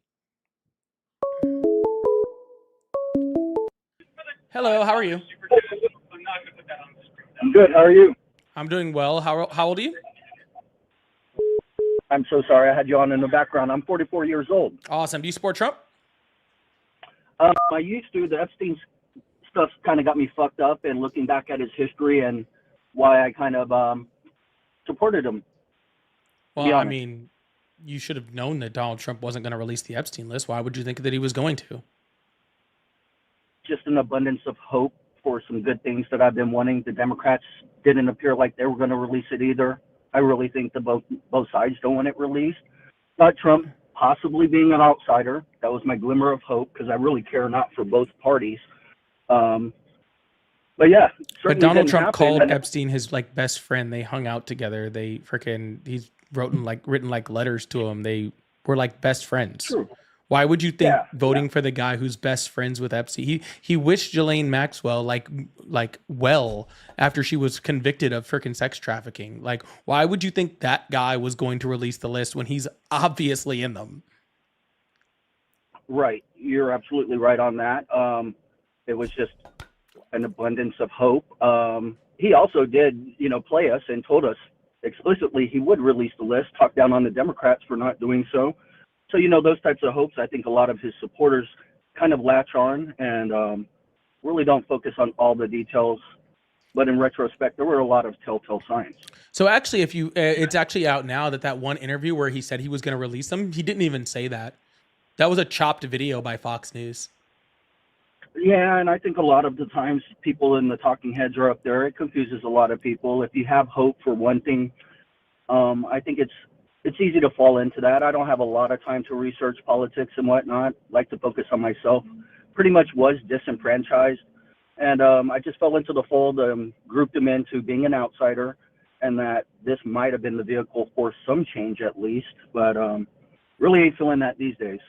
Hello, how are you? I'm good. How are you? I'm doing well. How old are you? I'm so sorry. I had you on in the background. I'm 44 years old. Awesome. Do you support Trump? I used to. The Epstein stuff kind of got me fucked up, and looking back at his history and why I kind of supported him. Well, I mean, you should have known that Donald Trump wasn't going to release the Epstein list. Why would you think that he was going to? Just an abundance of hope for some good things that I've been wanting. The Democrats didn't appear like they were going to release it either. I really think that both sides don't want it released. But Trump possibly being an outsider, that was my glimmer of hope, because I really care not for both parties. But yeah. But Donald Trump called Epstein his like best friend. They hung out together. He's written like letters to him. They were like best friends. True. Why would you think voting for the guy who's best friends with Epstein? He wished Ghislaine Maxwell like well after she was convicted of freaking sex trafficking. Like, why would you think that guy was going to release the list when he's obviously in them? Right. You're absolutely right on that. It was just an abundance of hope. He also did, play us and told us explicitly he would release the list, talk down on the Democrats for not doing so. So, those types of hopes, I think a lot of his supporters kind of latch on and really don't focus on all the details. But in retrospect, there were a lot of telltale signs. So actually, it's actually out now that one interview where he said he was going to release them, he didn't even say that. That was a chopped video by Fox News. Yeah, and I think a lot of the times people in the talking heads are up there. It confuses a lot of people. If you have hope for one thing, I think it's easy to fall into that. I don't have a lot of time to research politics and whatnot. I like to focus on myself. Pretty much was disenfranchised. And I just fell into the fold, grouped him into being an outsider, and that this might have been the vehicle for some change at least. But really ain't feeling that these days.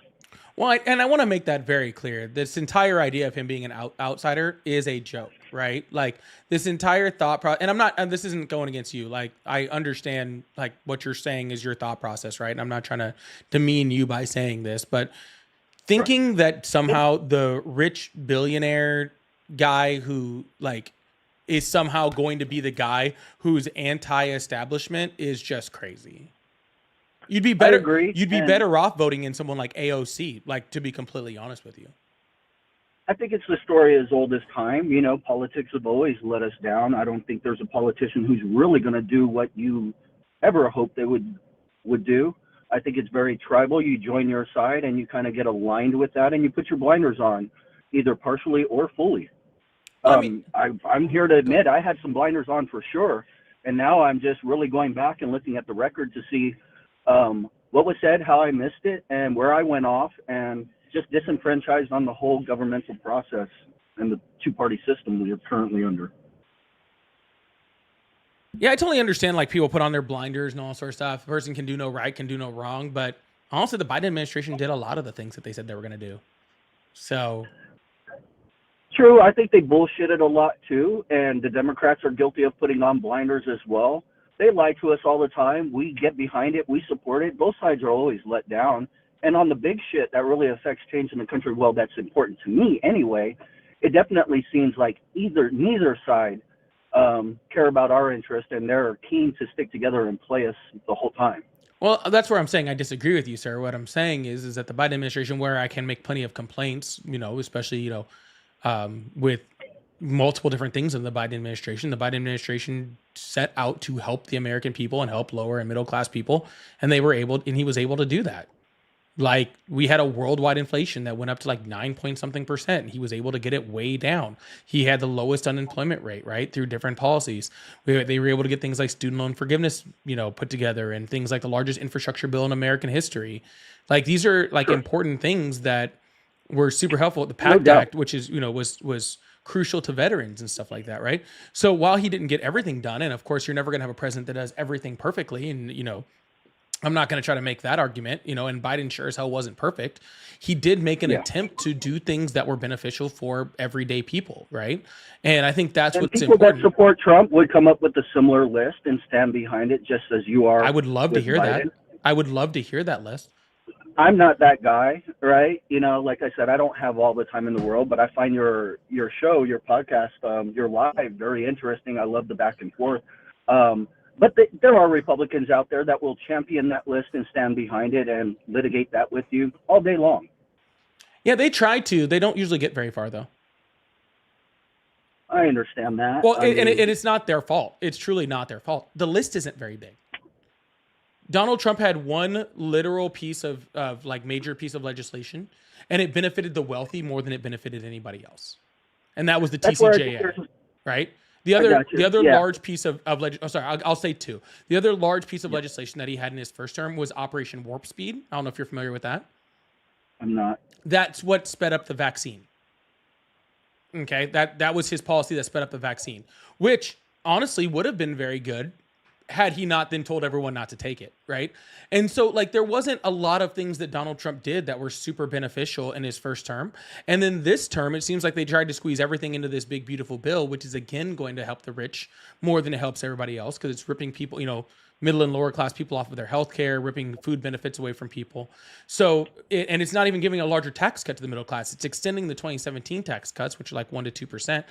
Well, and I want to make that very clear. This entire idea of him being an outsider is a joke, right? Like this entire thought process, and I'm not, and this isn't going against you. Like I understand, like what you're saying is your thought process, right? And I'm not trying to demean you by saying this, but thinking that somehow the rich billionaire guy who like is somehow going to be the guy who's anti-establishment is just crazy. You'd be I better. agree. You'd be And better off voting in someone like AOC. Like to be completely honest with you. I think it's the story as old as time. You know, politics have always let us down. I don't think there's a politician who's really going to do what you ever hoped they would do. I think it's very tribal. You join your side and you kind of get aligned with that, and you put your blinders on, either partially or fully. Well, I mean, I'm here to admit I had some blinders on for sure, and now I'm just really going back and looking at the record to see what was said, how I missed it, and where I went off, and just disenfranchised on the whole governmental process and the two-party system we are currently under. yeah, I totally understand. Like people put on their blinders and all sort of stuff. A person can do no right, can do no wrong. But honestly, the Biden administration did a lot of the things that they said they were going to do. So True, I think they bullshitted a lot too, and the Democrats are guilty of putting on blinders as well. They lie to us all the time. We get behind it, we support it. Both sides are always let down. And on the big shit that really affects change in the country, well, that's important to me anyway. It definitely seems like neither side care about our interest, and they're keen to stick together and play us the whole time. well, that's where I'm saying I disagree with you, sir. What I'm saying is that the Biden administration, where I can make plenty of complaints, especially with multiple different things in the Biden administration set out to help the American people and help lower and middle class people, and he was able to do that. Like we had a worldwide inflation that went up to like 9 point something percent. And he was able to get it way down. He had the lowest unemployment rate, right, through different policies. They were able to get things like student loan forgiveness, put together, and things like the largest infrastructure bill in American history. Like these are like important things that were super helpful. The PACT Act, which is was crucial to veterans and stuff like that, right? So while he didn't get everything done, and of course you're never going to have a president that does everything perfectly, and I'm not going to try to make that argument, and Biden sure as hell wasn't perfect. He did make an attempt to do things that were beneficial for everyday people, right? And I think that's what's people important. That support Trump would come up with a similar list and stand behind it, just as you are. I would love to hear Biden. that. I would love to hear that list. I'm not that guy, right? Like I said, I don't have all the time in the world, but I find your show, your podcast, your live very interesting. I love the back and forth. But there are Republicans out there that will champion that list and stand behind it and litigate that with you all day long. Yeah, they try to. They don't usually get very far, though. I understand that. Well, and it's not their fault. It's truly not their fault. The list isn't very big. Donald Trump had one literal piece of like major piece of legislation, and it benefited the wealthy more than it benefited anybody else. And that was the TCJA, right? The other large piece of I'll say two. The other large piece of legislation that he had in his first term was Operation Warp Speed. I don't know if you're familiar with that. I'm not. That's what sped up the vaccine. Okay, that was his policy that sped up the vaccine, which honestly would have been very good had he not then told everyone not to take it, right? And so like there wasn't a lot of things that Donald Trump did that were super beneficial in his first term. And then this term, it seems like they tried to squeeze everything into this big, beautiful bill, which is again going to help the rich more than it helps everybody else because it's ripping people, middle and lower class people off of their health care, ripping food benefits away from people. So, and it's not even giving a larger tax cut to the middle class. It's extending the 2017 tax cuts, which are like 1% to 2%,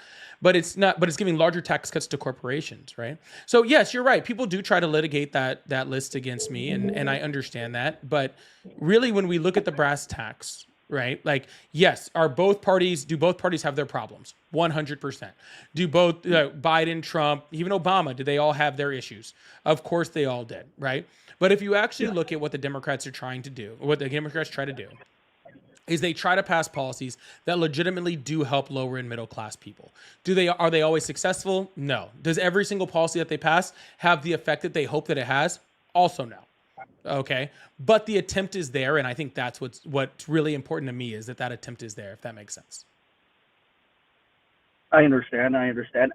but it's giving larger tax cuts to corporations, right? So yes, you're right. People do try to litigate that list against me, and I understand that. But really, when we look at the brass tacks, right? Like, yes, do both parties have their problems? 100%. Do both Biden, Trump, even Obama, do they all have their issues? Of course they all did, right? But if you actually look at what the Democrats are trying to do, what the Democrats try to do, is they try to pass policies that legitimately do help lower and middle class people. Are they always successful? No. Does every single policy that they pass have the effect that they hope that it has? Also no. Okay, but the attempt is there, and I think that's what's really important to me is that attempt is there, if that makes sense. I understand.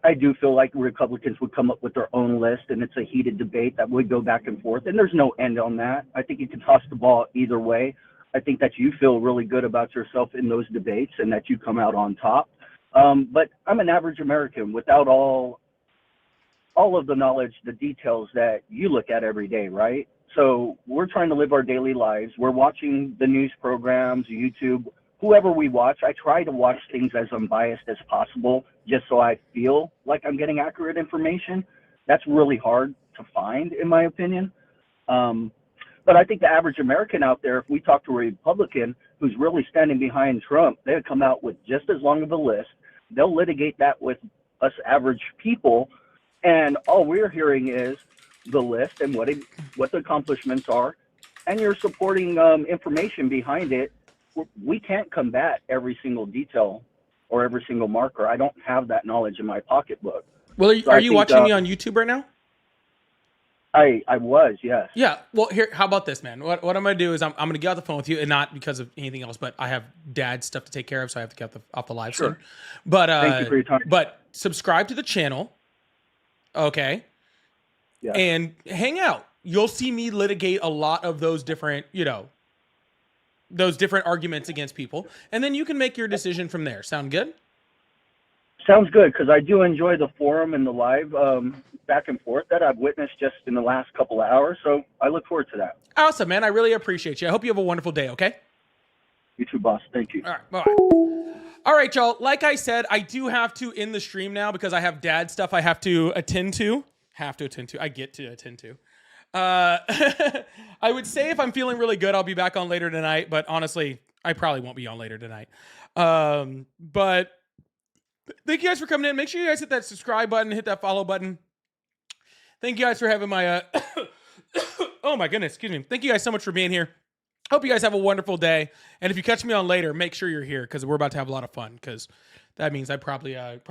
I do feel like Republicans would come up with their own list, and it's a heated debate that would go back and forth, and there's no end on that. I think you can toss the ball either way. I think that you feel really good about yourself in those debates and that you come out on top. But I'm an average American without all of the knowledge, the details that you look at every day, right? So we're trying to live our daily lives. We're watching the news programs, YouTube, whoever we watch. I try to watch things as unbiased as possible, just so I feel like I'm getting accurate information. That's really hard to find, in my opinion. But I think the average American out there, if we talk to a Republican who's really standing behind Trump, they'll come out with just as long of a list. They'll litigate that with us average people, and all we're hearing is the list and what the accomplishments are, and you're supporting information behind it. We can't combat every single detail or every single marker. I don't have that knowledge in my pocketbook. Well, So are I you think, watching me on YouTube right now? I was, yes. Yeah. Well, here, how about this, man? What I'm gonna do is I'm gonna get off the phone with you, and not because of anything else, but I have dad stuff to take care of, so I have to get off the live soon. But Thank you for your time. But subscribe to the channel, okay? Yeah. And hang out. You'll see me litigate a lot of those different, those different arguments against people, and then you can make your decision from there. Sound good? Sounds good, because I do enjoy the forum and the live back and forth that I've witnessed just in the last couple of hours. So I look forward to that. Awesome, man. I really appreciate you. I hope you have a wonderful day, okay? You too, boss. Thank you. All right, bye-bye. All right, y'all. Like I said, I do have to end the stream now because I have dad stuff I have to attend to. I get to attend to. I would say if I'm feeling really good, I'll be back on later tonight. But honestly, I probably won't be on later tonight. But thank you guys for coming in. Make sure you guys hit that subscribe button, hit that follow button. Thank you guys for having my... oh my goodness, excuse me. Thank you guys so much for being here. Hope you guys have a wonderful day. And if you catch me on later, make sure you're here because we're about to have a lot of fun, because that means I probably